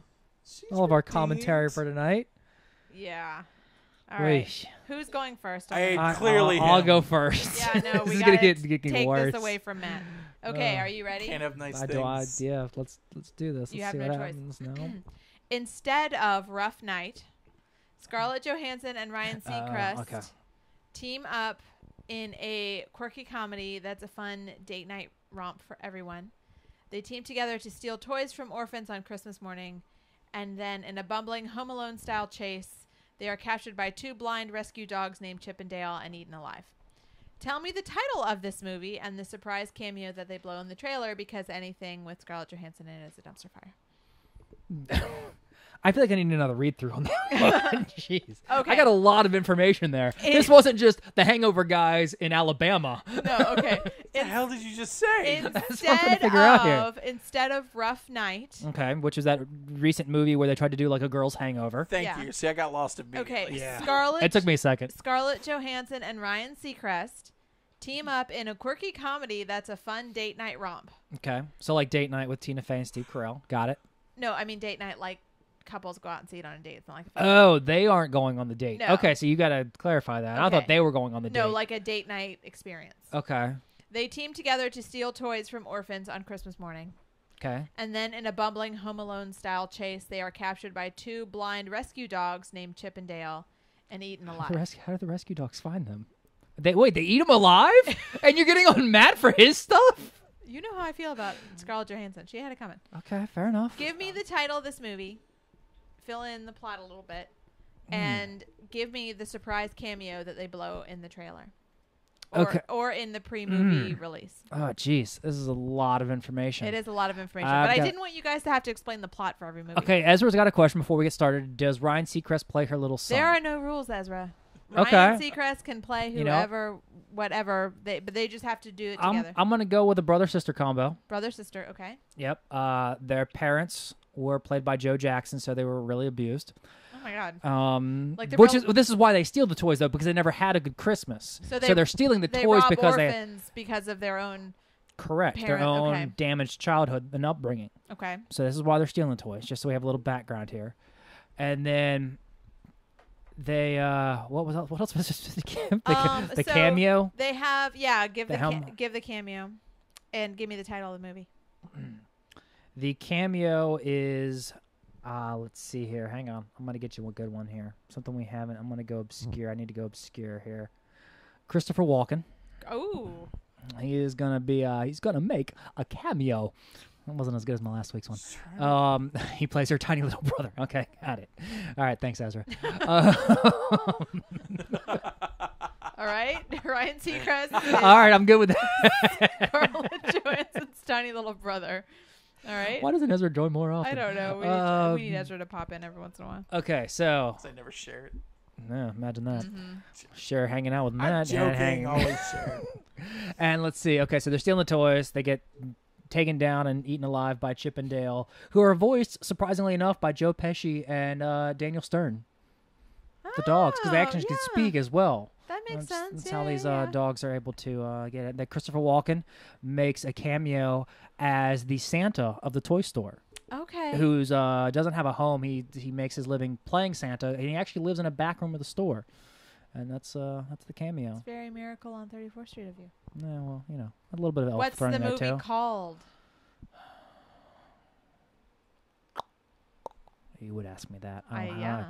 She's commentary redeemed. for tonight. Yeah. All right. Weesh. Who's going first? Clearly I'll him. go first. Yeah, no, this we is gotta gonna get take worse. this away from Matt. Okay, are you ready? Can't have nice I things. do. Yeah, let's do this. You Let's have see no what choice. happens now. Instead of Rough Night, Scarlett Johansson and Ryan Seacrest okay. team up in a quirky comedy that's a fun date night romp for everyone. They team together to steal toys from orphans on Christmas morning, and then in a bumbling Home Alone style chase, they are captured by two blind rescue dogs named Chip and Dale and eaten alive. Tell me the title of this movie and the surprise cameo that they blow in the trailer, because anything with Scarlett Johansson in it is a dumpster fire. I feel like I need another read through on that one. Jeez. Okay. I got a lot of information there. This wasn't just the Hangover guys in Alabama. No, okay. What the hell did you just say? That's what I'm trying to figure out here. Instead of Rough Night. Okay, which is that recent movie where they tried to do like a girl's hangover. Thank Yeah. you. See, I got lost immediately. Okay, Yeah. Scarlett. It took me a second. Scarlett Johansson and Ryan Seacrest team up in a quirky comedy that's a fun date night romp. Okay, so like Date Night with Tina Fey and Steve Carell. Got it. No, I mean date night like couples go out and see it on a date. It's not like Oh, they aren't going on the date. No. Okay, so you got to clarify that. I Okay. thought they were going on the date. no, like a date night experience. Okay. They team together to steal toys from orphans on Christmas morning. Okay. And then in a bumbling Home Alone style chase, they are captured by two blind rescue dogs named Chip and Dale and eaten alive. How do the rescue dogs find them? They eat them alive? And you're getting on Matt for his stuff? You know how I feel about Scarlett Johansson. She had it coming. Okay, fair enough. Give me the title of this movie, fill in the plot a little bit, and give me the surprise cameo that they blow in the trailer. Okay. Or in the pre-movie release. Oh, jeez. This is a lot of information. It is a lot of information. I've But I got- didn't want you guys to have to explain the plot for every movie. Okay, Ezra's got a question before we get started. Does Ryan Seacrest play her little son? There are no rules, Ezra. Okay. Ryan Seacrest can play You know- whoever, whatever, but they just have to do it together. I'm going to go with a brother-sister combo. Brother, sister, okay. Yep. Their parents were played by Joe Jackson, so they were really abused. Oh my God. Like they're This is why they steal the toys though, because they never had a good Christmas. So they're stealing the they toys rob because orphans because of their own. correct their parent- own okay. damaged childhood and upbringing. Okay. So this is why they're stealing the toys, just so we have a little background here. And then they what else was this? The So cameo. They have give The helm- give the cameo, and give me the title of the movie. The cameo is let's see here. Hang on. I'm going to get you a good one here. Something we haven't. I'm going to go obscure. I need to go obscure here. Christopher Walken. Oh. He is going to be he's going to make a cameo. That wasn't as good as my last week's one. He plays her tiny little brother. Okay, got it. All right, thanks, Ezra. All right, Ryan Seacrest. is All right, I'm good with that. Scarlett Johansson's tiny little brother. All right. Why doesn't Ezra join more often? I don't know. We need Ezra to pop in every once in a while. Okay, so I never share it. yeah, imagine that. Mm-hmm. Sure, hanging out with I'm Matt. joking. Always share it. And let's see. Okay, so they're stealing the toys. They get taken down and eaten alive by Chip and Dale, who are voiced, surprisingly enough, by Joe Pesci and Daniel Stern. The dogs, because they actually can speak as well. That makes sense. That's yeah, how these yeah. dogs are able to get it. That Christopher Walken makes a cameo as the Santa of the toy store, Okay. who's doesn't have a home. He makes his living playing Santa, and he actually lives in a back room of the store. And that's the cameo. It's very Miracle on 34th Street of you. Yeah, well, you know, a little bit of elf What's thrown the in there movie too. called? You would ask me that. Yeah.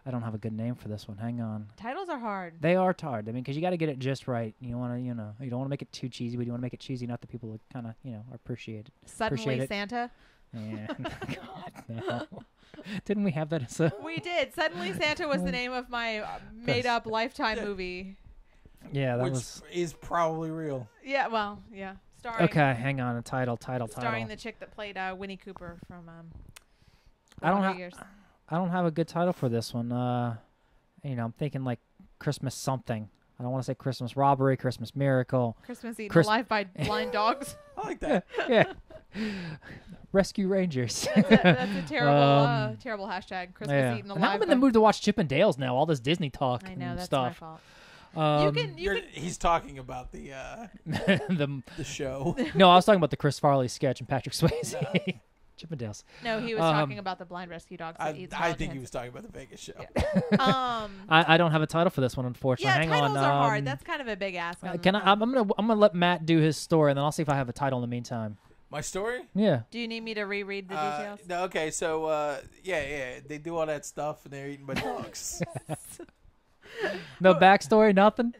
I don't have a good name for this one. Hang on. Titles are hard. They are hard. I mean, because you got to get it just right. You want to, you don't want to make it too cheesy, but you want to make it cheesy enough that people would kind of, appreciate it. Suddenly appreciate it. Santa. Yeah. God, no. Didn't we have that as a? We did. Suddenly Santa was the name of my made-up Lifetime movie. Yeah, that Which was. is probably real. Yeah. Well. Yeah. Starring. Okay, hang on. A title. Starring the chick that played Winnie Cooper from. I don't Wonder have. Years. I don't have a good title for this one. I'm thinking like Christmas something. I don't want to say Christmas robbery, Christmas miracle. Christmas eaten Chris- alive by blind dogs. I like that. Yeah. Rescue Rangers. That's a terrible, terrible hashtag. Christmas Yeah. eaten And alive. now I'm in the mood to watch Chip and Dale's now. All this Disney talk I know and that's stuff. my fault. You can. He's talking about the the show. No, I was talking about the Chris Farley sketch and Patrick Swayze. Chip and Dale's. No, he was talking about the blind rescue dogs that eat I think he was talking about the Vegas show. I don't have a title for this one, unfortunately. Yeah, Hang titles on. are hard. That's kind of a big ask. Can I? I'm gonna let Matt do his story, and then I'll see if I have a title in the meantime. My story? Yeah. Do you need me to reread the details? No, okay, so yeah, they do all that stuff and they're eaten by dogs. No backstory, nothing.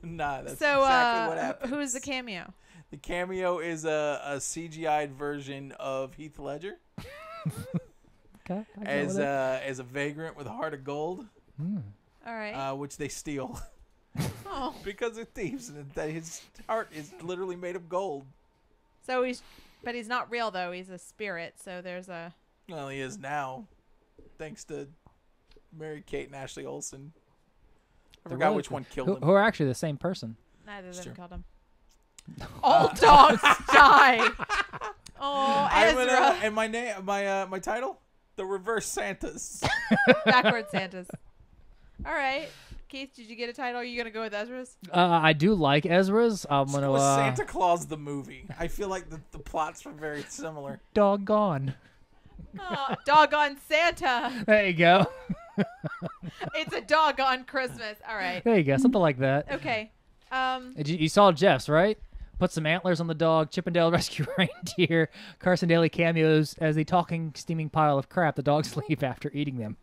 Nah, that's So, exactly what happened. who is the cameo? The cameo is a CGI'd version of Heath Ledger Okay. I go as with it. as a vagrant with a heart of gold, All right. which they steal Oh, because they're thieves, and that his heart is literally made of gold. so but he's not real though. He's a spirit. So there's a. Well, he is now, thanks to Mary Kate and Ashley Olsen. I forgot Really? which one killed who him. are actually the same person. Neither of them Sure. killed him. All dogs die. Oh, I'm Ezra. gonna, and my name, my title, The Reverse Santas. Backward Santas. All right. Keith, did you get a title? Are you going to go with Ezra's? I do like Ezra's. I'm gonna Was Santa Claus the movie? I feel like the plots were very similar. doggone. Oh, doggone Santa. There you go. It's a doggone Christmas. All right. There you go. Something like that. Okay. You saw Jeff's, right? Put some antlers on the dog. Chip and Dale Rescue Reindeer. Carson Daly cameos as the talking, steaming pile of crap the dogs leave after eating them.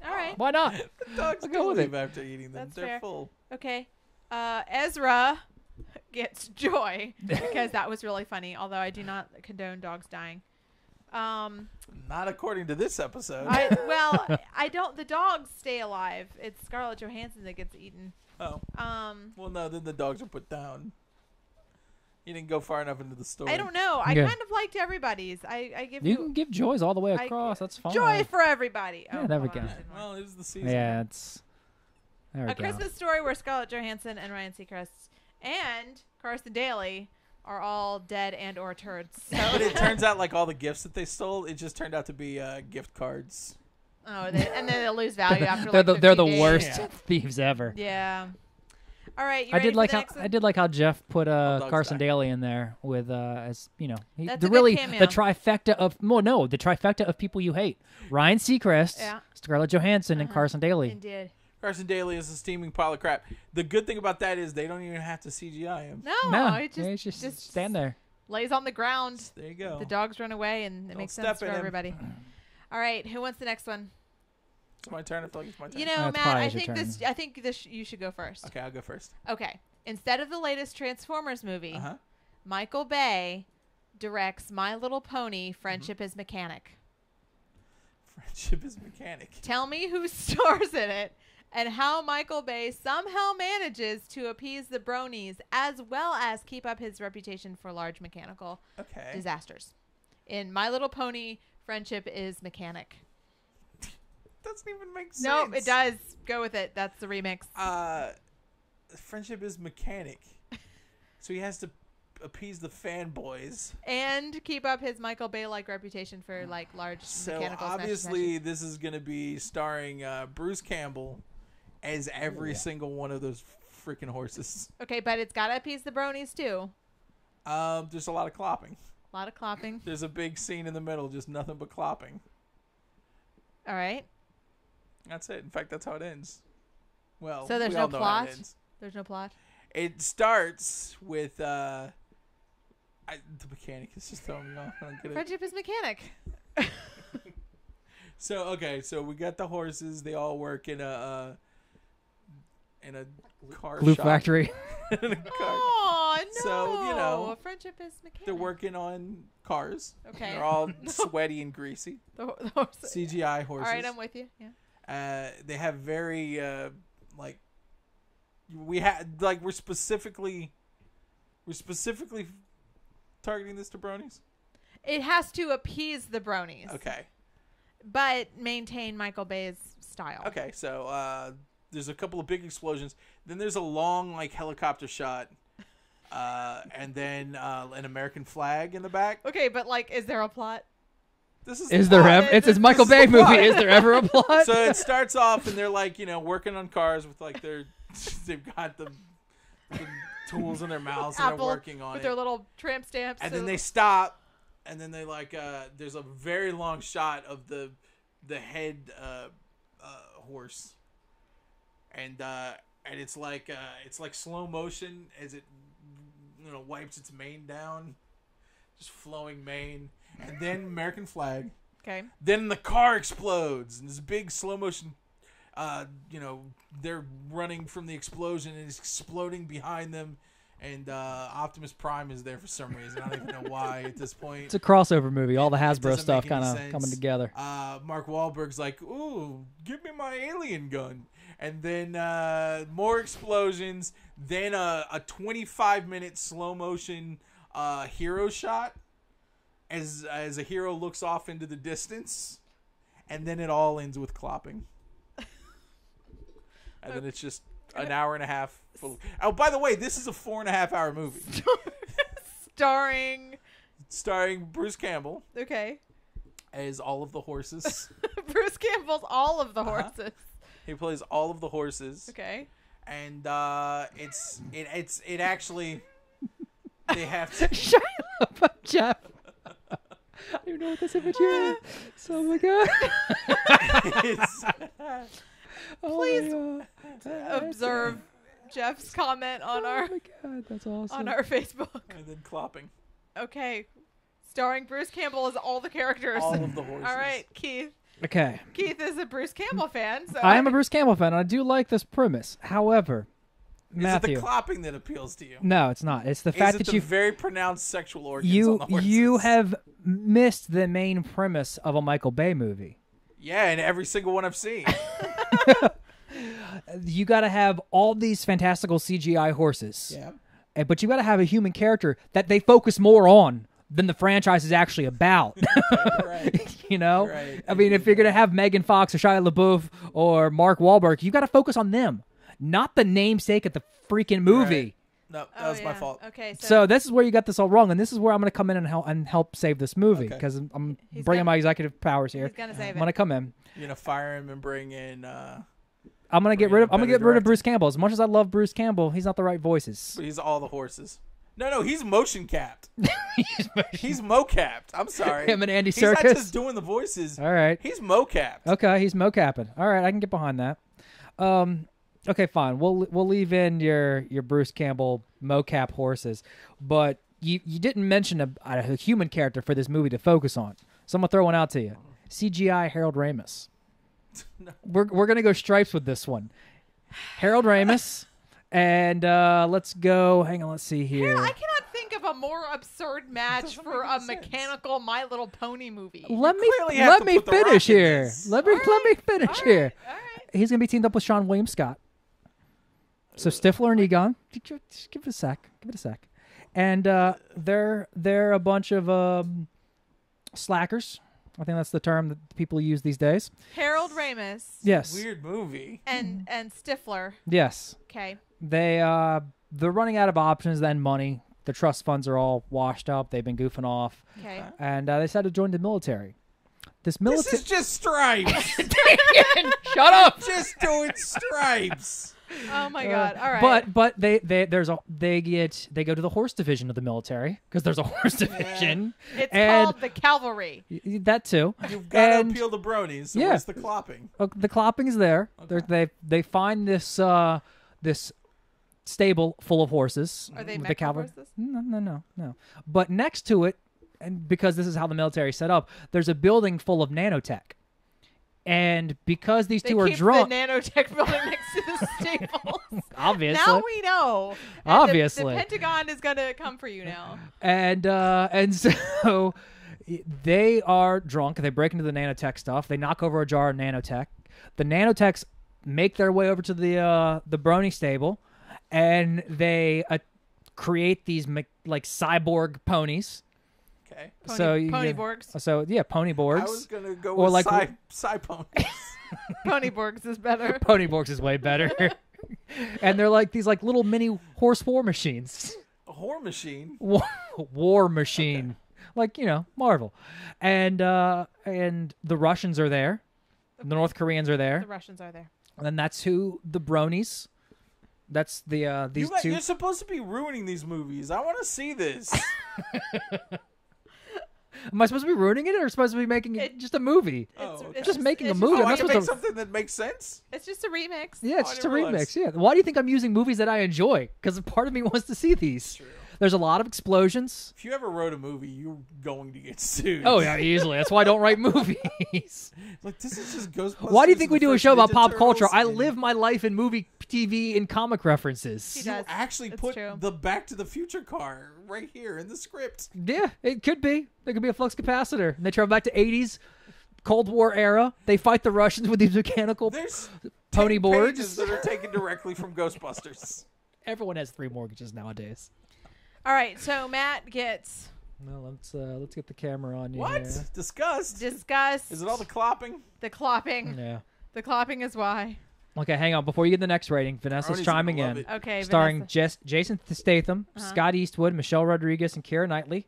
All right. Why not? Dogs I'll do go with leave it. after eating them. That's They're fair. full. Okay. Ezra gets joy because that was really funny, although I do not condone dogs dying. Not according to this episode. I don't. The dogs stay alive. It's Scarlett Johansson that gets eaten. Oh. Well, no, then the dogs are put down. You didn't go far enough into the story. I don't know. I Okay. kind of liked everybody's. I give You you can give joys all the way I- across. That's fine. joy for everybody. Yeah, Oh, there we hold on, go. I didn't want- Well, it is the season. Yeah, it's. There we A go. Christmas Story where Scarlett Johansson and Ryan Seacrest and Carson Daly are all dead and or turds. But So, it turns out like all the gifts that they stole, it just turned out to be gift cards. and then they'll lose value after they're like the 15 days. worst Yeah. thieves ever. Yeah. All right. You I ready did for like the how next one? I did like how Jeff put dogs Carson die. Daly in there with as That's the a good really cameo. the trifecta of the trifecta of people you hate: Ryan Seacrest, Yeah. Scarlett Johansson, and Carson Daly. Indeed. Carson Daly is a steaming pile of crap. The good thing about that is they don't even have to CGI him. No, No, it it's just stand there. lays on the ground. There you go. The dogs run away, and it Don't makes step sense for in 'em. everybody. All right, who wants the next one? It's my turn. I feel like it's my turn. You know, That's Matt, probably I your think turn. I think this. You should go first. Okay, I'll go first. Okay. Instead of the latest Transformers movie, Uh-huh. Michael Bay directs My Little Pony: Friendship is Mechanic. Friendship is mechanic. Tell me who stars in it and how Michael Bay somehow manages to appease the bronies as well as keep up his reputation for large mechanical Okay. disasters. In My Little Pony: Friendship is Mechanic. Doesn't even make sense. Nope, it does. Go with it. That's the remix. Friendship is mechanic. So he has to appease the fanboys. And keep up his Michael Bay-like reputation for like large So mechanical obviously this is going to be starring Bruce Campbell as every Yeah. single one of those freaking horses. Okay, but it's got to appease the bronies too. There's a lot of clopping. A lot of clopping. There's a big scene in the middle, just nothing but clopping. All right. That's it. In fact, that's how it ends. Well, So there's we no all know how plot? it ends. There's no plot. It starts with the mechanic is just throwing me off. I don't get it. Friendship is Mechanic. So we got the horses. They all work in a car Glue shop. factory. In a car. Oh no! So, you know, Friendship is Mechanic. They're working on cars. Okay. They're all sweaty and greasy. The horse. CGI horses. All right, I'm with you. Yeah. They have very we're specifically targeting this to bronies. It has to appease the bronies. Okay. but maintain Michael Bay's style. Okay, so there's a couple of big explosions. Then there's a long like helicopter shot, and then an American flag in the back. Okay, but like, is there a plot? This is Is the there plot. ever? It's a Michael This is Bay the plot. movie. Is there ever a plot? So it starts off and they're like, working on cars with like they've got the tools in their mouths and they're Apple working on with it. their little tramp stamps. And then they stop, and then they like there's a very long shot of the head horse, and it's like slow motion as it wipes its mane down, just flowing mane, and then American flag. Okay. Then the car explodes, and this big slow motion. They're running from the explosion, and it's exploding behind them. And Optimus Prime is there for some reason. I don't even know why at this point. It's a crossover movie. All the It Hasbro doesn't stuff make any kind of sense. coming together. Mark Wahlberg's like, "Ooh, give me my alien gun," and then more explosions. Then a 25-minute slow motion hero shot as a hero looks off into the distance, and then it all ends with clopping. And then it's just an hour and a half. Oh, by the way, this is a 4.5-hour movie Starring. Bruce Campbell Okay. as all of the horses. Bruce Campbell's all of the horses. He plays all of the horses. Okay. And it actually they have to. Shut up, Jeff. I don't even know what this image is. Oh my god. It's, Please observe Jeff's comment on Oh our my god, that's awesome. on our Facebook. and then clopping Okay. Starring Bruce Campbell as all the characters. all of the horses. All right, Keith. Okay. Keith is a Bruce Campbell fan, so I am a Bruce Campbell fan, and I do like this premise. However, Is Matthew. it the clopping that appeals to you? No, it's not. It's the Is fact it that the you very pronounced sexual organs on the horses? you have missed the main premise of a Michael Bay movie. Yeah, and every single one I've seen. You got to have all these fantastical CGI horses. Yeah. But you got to have a human character that they focus more on than the franchise is actually about. Right. You know? Right. I mean, if you're going to have Megan Fox or Shia LaBeouf or Mark Wahlberg, you got to focus on them, not the namesake of the freaking movie. Right. No, that Oh, was my yeah. fault. Okay, So this is where you got this all wrong, and this is where I'm going to come in and help save this movie Okay. because I'm He's bringing gonna- my executive powers here. he's gonna save I'm it. going to come in. You're gonna fire him and bring in. I'm going to get Bring in a rid of better director. Bruce Campbell. As much as I love Bruce Campbell, he's not the right voices. He's all the horses. No, he's motion capped. He's mo-capped. I'm sorry. Him and Andy He's not Serkis? just doing the voices. All right. He's mo-capped. Okay, he's mocapping. All right, I can get behind that. Okay, fine. We'll leave in your Bruce Campbell mocap horses, but you didn't mention a human character for this movie to focus on. So I'm gonna throw one out to you. CGI Harold Ramis. We're gonna go stripes with this one. Harold Ramis, and let's go. Hang on, let's see here. I cannot think of a more absurd match Doesn't for make a any sense. mechanical My Little Pony movie. clearly have to put The Rock finish in here. this. Let me finish All here. right, all right. He's gonna be teamed up with Sean William Scott. So Stifler and Egon, just give it a sec. Give it a sec. And they're a bunch of slackers. I think that's the term that people use these days. Harold Ramis Yes. Weird movie. and Stifler. Yes. Okay. They're running out of options and money. The trust funds are all washed up. They've been goofing off, Okay. and they decided to join the military. This This military. is just Stripes. Shut up. Just doing Stripes. Oh my God. All right. But they go to the horse division of the military because there's a horse division. it's and called the Cavalry. that too. You've got to And- appeal to bronies. So Yeah. where's the clopping? The clopping is there. They find this this stable full of horses. Are they with mecha the cavalry. horses? No. But next to it, and because this is how the military is set up, there's a building full of nanotech. And because these They two are keep drunk, the nanotech building next to the stables. obviously, Now we know. And Obviously. the Pentagon is gonna come for you now. and so they are drunk. They break into the nanotech stuff. They knock over a jar of nanotech. The nanotechs make their way over to the Brony stable, and they create these like cyborg ponies. Okay. Ponyborgs. So yeah, Ponyborgs. I was gonna go Or with like- Psy Ponies. Ponyborgs is better. Ponyborgs is way better. And they're like these like little mini horse war machines. A whore machine. War machine. Like, Marvel. And the Russians are there. The North Koreans are there. The Russians are there. And that's who the bronies. That's the these two. You're supposed to be ruining these movies. I want to see this. Am I supposed to be ruining it, or supposed to be making it just a movie? Okay. Just making a it's movie. Oh, I'm I not can supposed make to. something that makes sense. It's just a remix. Yeah, it's I just a didn't realize. remix. Yeah. Why do you think I'm using movies that I enjoy? Because part of me wants to see these. True. There's a lot of explosions. If you ever wrote a movie, you're going to get sued. Oh yeah, easily. That's why I don't write movies. Like, this is just Ghostbusters. Why do you think and we the do a first show about Ninja pop culture? Turtles I and- live my life in movie, TV, and comic He references. does. You actually It's put true. the Back to the Future car right here in the script. Yeah, it could be. There could be a flux capacitor. And they travel back to 80s, Cold War era. They fight the Russians with these mechanical There's pony 10 boards. pages that are taken directly from Ghostbusters. Everyone has 3 mortgages nowadays. All right, so Matt gets Well, let's get the camera on you. What? here. Disgust. disgust. Is it all the clopping? the clopping? Yeah. The clopping is why. Okay, hang on. Before you get the next rating, Vanessa's Arnie's chiming gonna love in. it. Okay, Starring Vanessa. Jason Statham, Uh-huh. Scott Eastwood, Michelle Rodriguez, and Keira Knightley.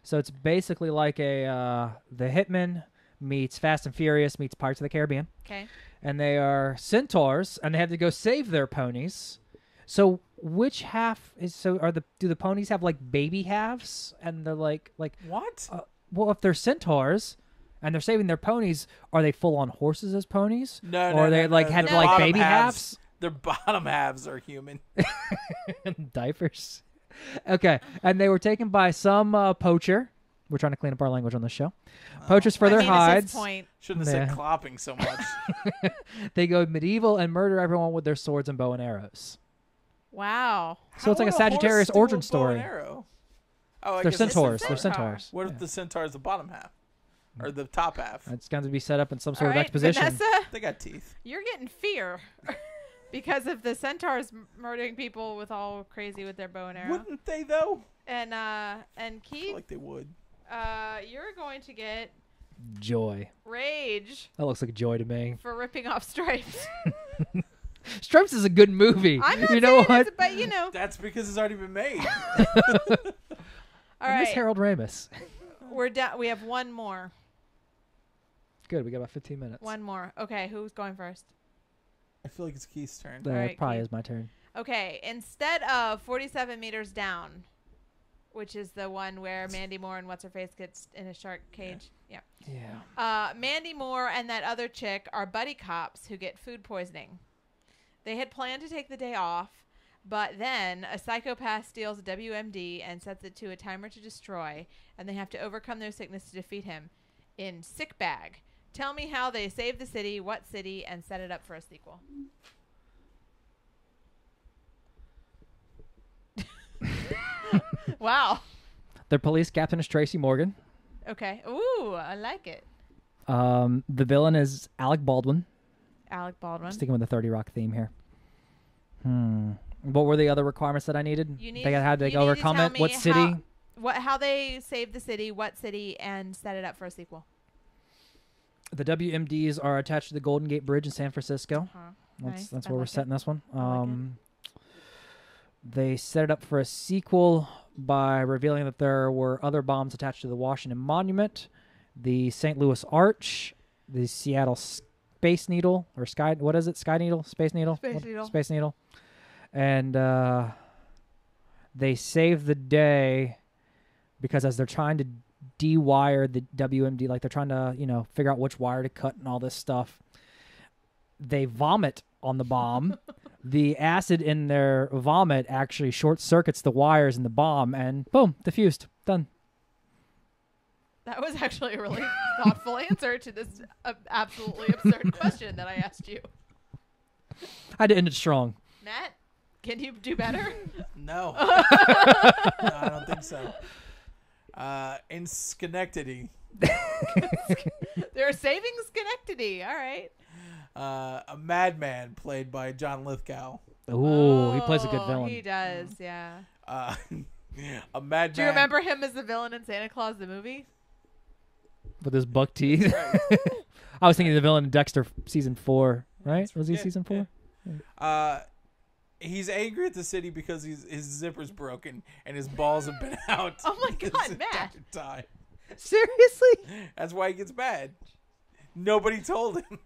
So it's basically like a The Hitman meets Fast and Furious meets Pirates of the Caribbean. Okay. And they are centaurs, and they have to go save their ponies. So which half is do the ponies have like baby halves? And they're like What? well, if they're centaurs and they're saving their ponies, are they full on horses as ponies? No, Or they no, like no, have their like bottom baby halves? Their bottom halves are human. Diapers. Okay, and they were taken by some poacher. We're trying to clean up our language on this show. Poachers for I their mean, it's his hides. point. Shouldn't have said Yeah. clopping so much. They go medieval and murder everyone with their swords and bow and arrows. Wow. So it's like a How would Sagittarius horse do origin a bow story. and arrow? Oh, I They're guess that's centaurs. the They're centaur. centaurs. What if the centaur is the bottom half? Or the top half? It's going to be set up in some All sort of right, exposition. Vanessa, They got teeth. you're getting fear because of the centaurs murdering people with all crazy with their bow and arrow. Wouldn't they, though? And I Keith, feel like they would. you're going to get Joy. rage That looks like joy to me. for ripping off Stripes. Stripes is a good movie. I'm not You know saying what? it's, but you know. That's because it's already been made. All I miss right, Harold Ramis. we're done. We have one more. Good. We got about 15 minutes. One more. Okay, who's going first? I feel like it's Keith's turn. That Alright, probably Keith. is my turn. Okay, instead of 47 meters down, which is the one where Mandy Moore and what's her face gets in a shark cage. Yeah. Yeah. Mandy Moore and that other chick are buddy cops who get food poisoning. They had planned to take the day off, but then a psychopath steals a WMD and sets it to a timer to destroy, and they have to overcome their sickness to defeat him in Sick Bag. Tell me how they saved the city, what city, and set it up for a sequel. Wow. Their police captain is Tracy Morgan. Okay. Ooh, I like it. The villain is Alec Baldwin. Alec Baldwin. Sticking with the 30 Rock theme here. What were the other requirements that I needed? You need, They had to you need overcome tell it. What me city? How they saved the city, what city, and set it up for a sequel. The WMDs are attached to the Golden Gate Bridge in San Francisco. Nice. That's I where we're like it. setting this one. I like They set it up for a sequel by revealing that there were other bombs attached to the Washington Monument, the St. Louis Arch, the Seattle Space Needle, or Sky. What is it? Sky Needle? Space Needle? Space Needle. Space Needle. And they save the day because as they're trying to de-wire the WMD, like they're trying to, figure out which wire to cut and all this stuff, they vomit on the bomb. The acid in their vomit actually short circuits the wires in the bomb, and boom, diffused. Done. That was actually a really thoughtful answer to this absolutely absurd question that I asked you. I had to end it strong. Matt, can you do better? No. No, I don't think so. In Schenectady, They're saving Schenectady. All right. a madman played by John Lithgow. Ooh, he plays a good villain. He does, yeah. A madman. Do you remember him as the villain in Santa Claus the movie? With his buck teeth. I was thinking of the villain in Dexter season 4, right? Was he season 4? He's angry at the city because his zipper's broken and his balls have been out. Oh my this God, entire Matt. time. Seriously? That's why he gets mad. Nobody told him.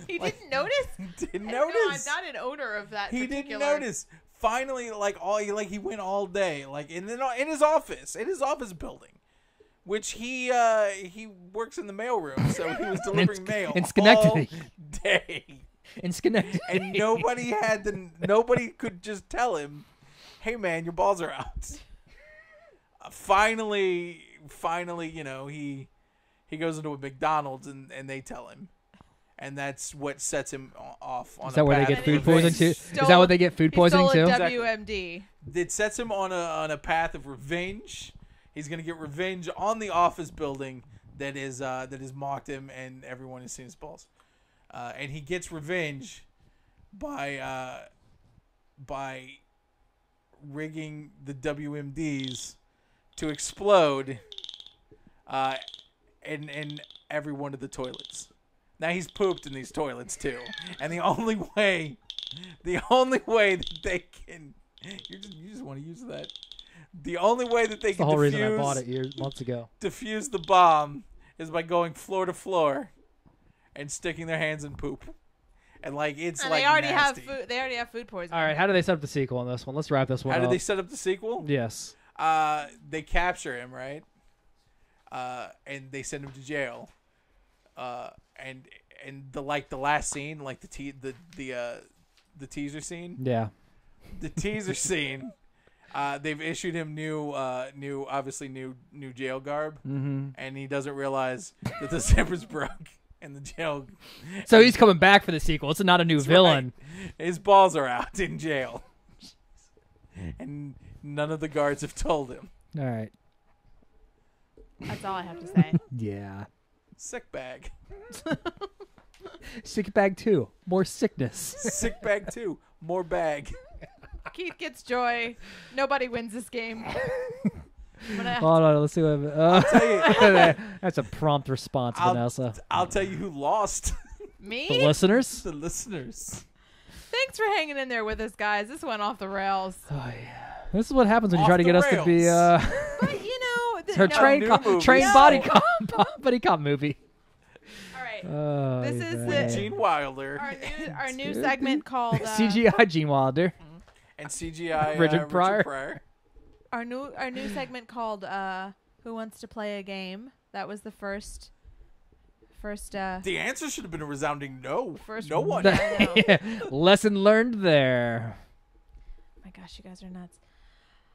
He Like, didn't notice? Didn't No, I'm notice. not an owner of that He particular. didn't notice. Finally, he went all day, in his office building, which he works in the mailroom, so he was delivering mail in Schenectady. all day, In Schenectady. and nobody could just tell him, "Hey man, your balls are out." Finally, he goes into a McDonald's and they tell him. And that's what sets him off on Is that where they path get of food revenge. poisoning too? Is that what they get food poisoning He too? stole a Exactly. WMD. It sets him on a path of revenge. He's gonna get revenge on the office building that is mocked him, and everyone has seen his balls. And he gets revenge by rigging the WMDs to explode in every one of the toilets. Now he's pooped in these toilets too, and the only way that they can, you just want to use that. The only way that they That's the can whole reason I bought it months ago. defuse the bomb is by going floor to floor and sticking their hands in poop, and it's And like they already nasty. have food. They already have food poisoning. All right, how do they set up the sequel on this one? Let's wrap this one How up. did they set up the sequel? Yes. They capture him, right? And they send him to jail. And the last scene, the teaser scene. Yeah. The teaser scene. They've issued him new jail garb, and he doesn't realize that the zipper's broke and the jail. So he's coming back for the sequel. It's not a new villain. Right. His balls are out in jail, and none of the guards have told him. All right. That's all I have to say. Yeah. Sick bag. Sick bag 2. More sickness. Sick bag 2. More bag. Keith gets joy. Nobody wins this game. I'm gonna have Hold on. Let's see what. That's a prompt response, Vanessa. I'll tell you who lost. me. The listeners. The listeners. Thanks for hanging in there with us, guys. This went off the rails. Oh yeah. This is what happens when you Off try to the get us to be rails. But you know, her no. train new movie. train No. buddy cop movie. All right. Oh, This is man. the- Gene Wilder Our new segment called CGI Gene Wilder. and CGI Richard Pryor. our new segment called Who Wants to Play a Game. That was the first The answer should have been a resounding no. First No one. I know. Lesson learned there. Oh my gosh, you guys are nuts.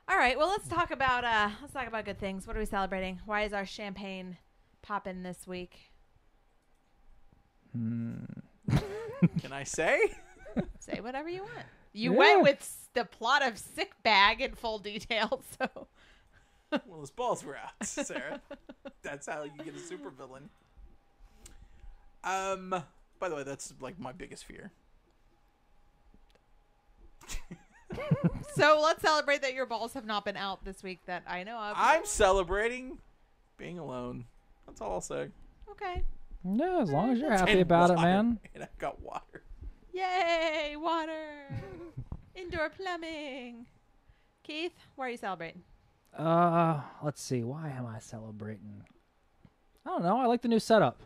All right, well let's talk about good things. What are we celebrating? Why is our champagne popping this week? Can I say? Say whatever you want. You Yeah. went with the plot of Sick Bag in full detail, so Well, his balls were out, Sarah. That's how you get a supervillain. By the way, that's my biggest fear. so let's celebrate that your balls have not been out this week that I know of. I'm celebrating being alone. That's all I'll say. Okay. No, as long as you're happy And about it, water. man. And I've got water. Yay, water. Indoor plumbing. Keith, why are you celebrating? Let's see. Why am I celebrating? I don't know. I like the new setup.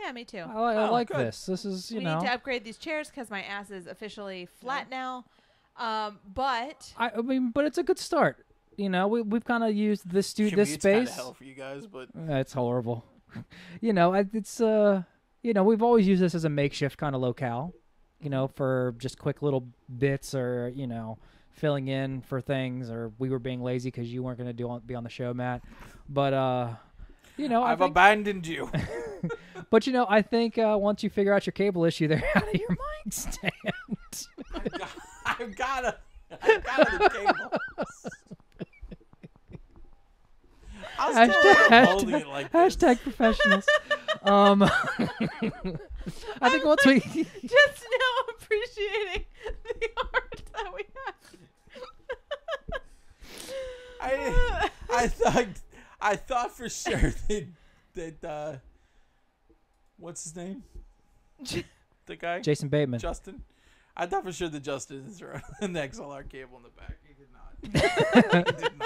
Yeah, me too. I Oh, like good. this. This is, We need to upgrade these chairs because my ass is officially flat now. But I mean, but it's a good start. We've kind of used this Commute's this kinda space. hell for you guys, but It's horrible. It's we've always used this as a makeshift kind of locale. For just quick little bits or filling in for things, or we were being lazy because you weren't going to be on the show, Matt. But I I've think, abandoned you. but I think once you figure out your cable issue, they're out of your mic stand. I've got a cable. I'll still holding it like this. Hashtag professionals. I think once we just now appreciating the art that we have. I I thought for sure that what's his name? The guy? Jason Bateman. Justin. I thought for sure that Justin is running an XLR cable in the back. He did not. He did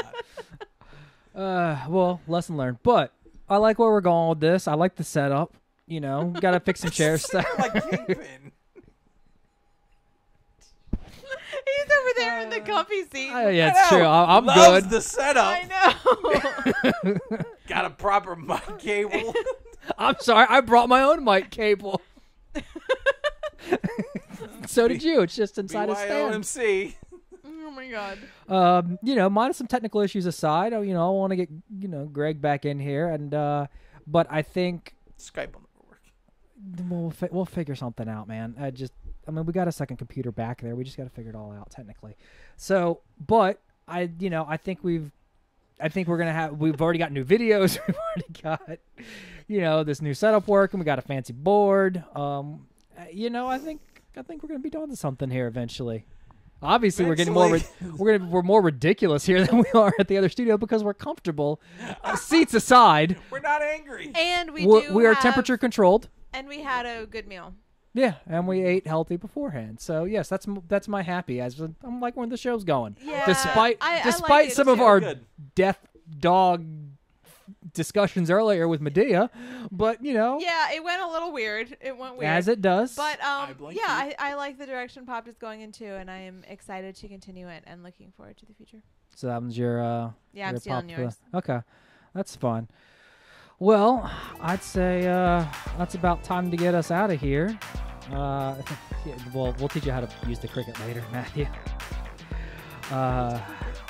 not. Well, lesson learned. But I like where we're going with this. I like the setup. You know, got to fix some chair stuff. Like Kingpin. He's over there in the comfy seat. Yeah, it's true. I'm Loves good. the setup. I know. Got a proper mic cable. I'm sorry. I brought my own mic cable. So did you. It's just inside a stand. BYOMC. Oh my god. You know, minus some technical issues aside, I want to get, Greg back in here. And but I think Skype will never work. we'll figure something out, man. We got a second computer back there. We just got to figure it all out technically. So, but I think we're going to we've already got new videos. We've already got, this new setup working. We got a fancy board. I think we're going to be doing something here eventually. Obviously, we're getting we're more ridiculous here than we are at the other studio because we're comfortable. Seats aside, We're not angry. And we are temperature controlled. And we had a good meal. Yeah, and we ate healthy beforehand. So yes, that's my happy. I'm like where the show's going. Yeah, Despite I like it some of too. our Good. death dog discussions earlier with Medea, but Yeah, it went a little weird. It went weird. as it does. But blink yeah, I like the direction Pop is going into, and I am excited to continue it and looking forward to the future. So that was your Yeah, your I'm stealing pop yours. Okay, that's fun. Well, I'd say that's about time to get us out of here. We'll teach you how to use the Cricut later, Matthew.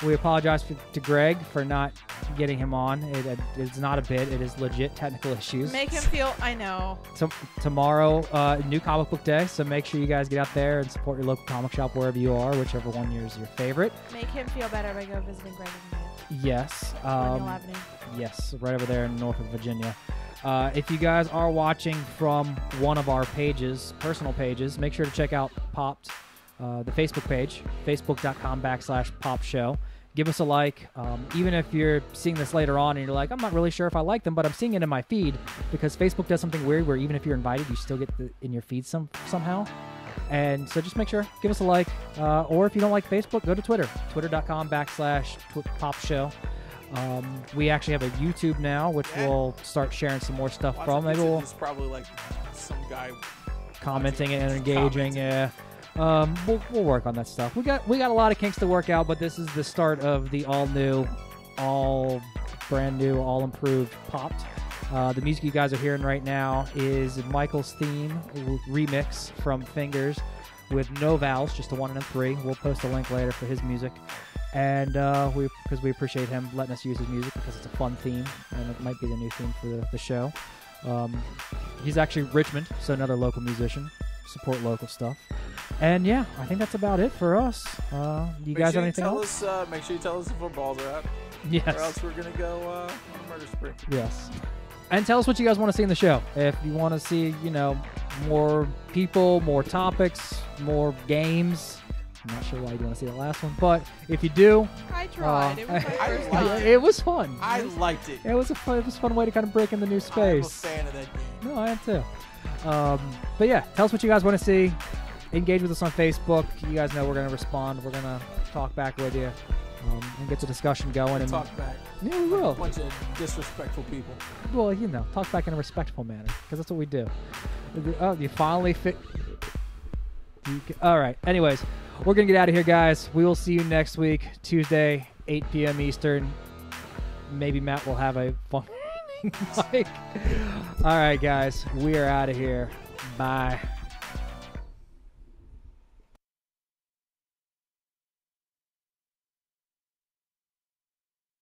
We apologize to Greg for not getting him on. It's not a bit. It is legit technical issues. Make him feel. I know. Tomorrow, new comic book day, so make sure you guys get out there and support your local comic shop wherever you are, whichever one is your favorite. Make him feel better by go visiting Greg and Yes. Colonial Avenue. Yes, right over there in Norfolk, Virginia. If you guys are watching from one of our pages, personal pages, make sure to check out Popped, the Facebook page, facebook.com/Pop Show. Give us a like. Even if you're seeing this later on and you're like, I'm not really sure if I like them, but I'm seeing it in my feed because Facebook does something weird where even if you're invited, you still get in your feed somehow. And so just make sure, give us a like. Or if you don't like Facebook, go to Twitter, twitter.com/Pop Show. We actually have a YouTube now, which we'll start sharing some more stuff from. Maybe we'll It's probably like some guy commenting and engaging. Yeah. We'll work on that stuff. We got a lot of kinks to work out, but this is the start of the all brand new, all improved Popped. The music you guys are hearing right now is Michael's theme remix from Fingers with no vowels, just a 1 and a 3. We'll post a link later for his music. And because we appreciate him letting us use his music because it's a fun theme, and it might be the new theme for the show. He's actually Richmond, so another local musician. Support local stuff. And yeah, I think that's about it for us. You guys have anything else? Make sure you tell us if our balls are out, Yes. or else we're gonna go on a murder spree. Yes. And tell us what you guys want to see in the show. If you want to see, more people, more topics, more games. I'm not sure why you want to see the last one, but if you do, I tried. It was my I first liked time. it was fun. I liked it. It was a fun way to kind of break in the new I'm a space. fan of that game. No, I am too. But yeah, tell us what you guys want to see. Engage with us on Facebook. You guys know we're going to respond. We're going to talk back with you and get the discussion going. And Talk back. yeah, we will. A bunch of disrespectful people. Well, talk back in a respectful manner because that's what we do. Oh, you finally fit. All right. Anyways, we're going to get out of here, guys. We will see you next week, Tuesday, 8 p.m. Eastern. Maybe Matt will have a fun mic. All right, guys. We are out of here. Bye.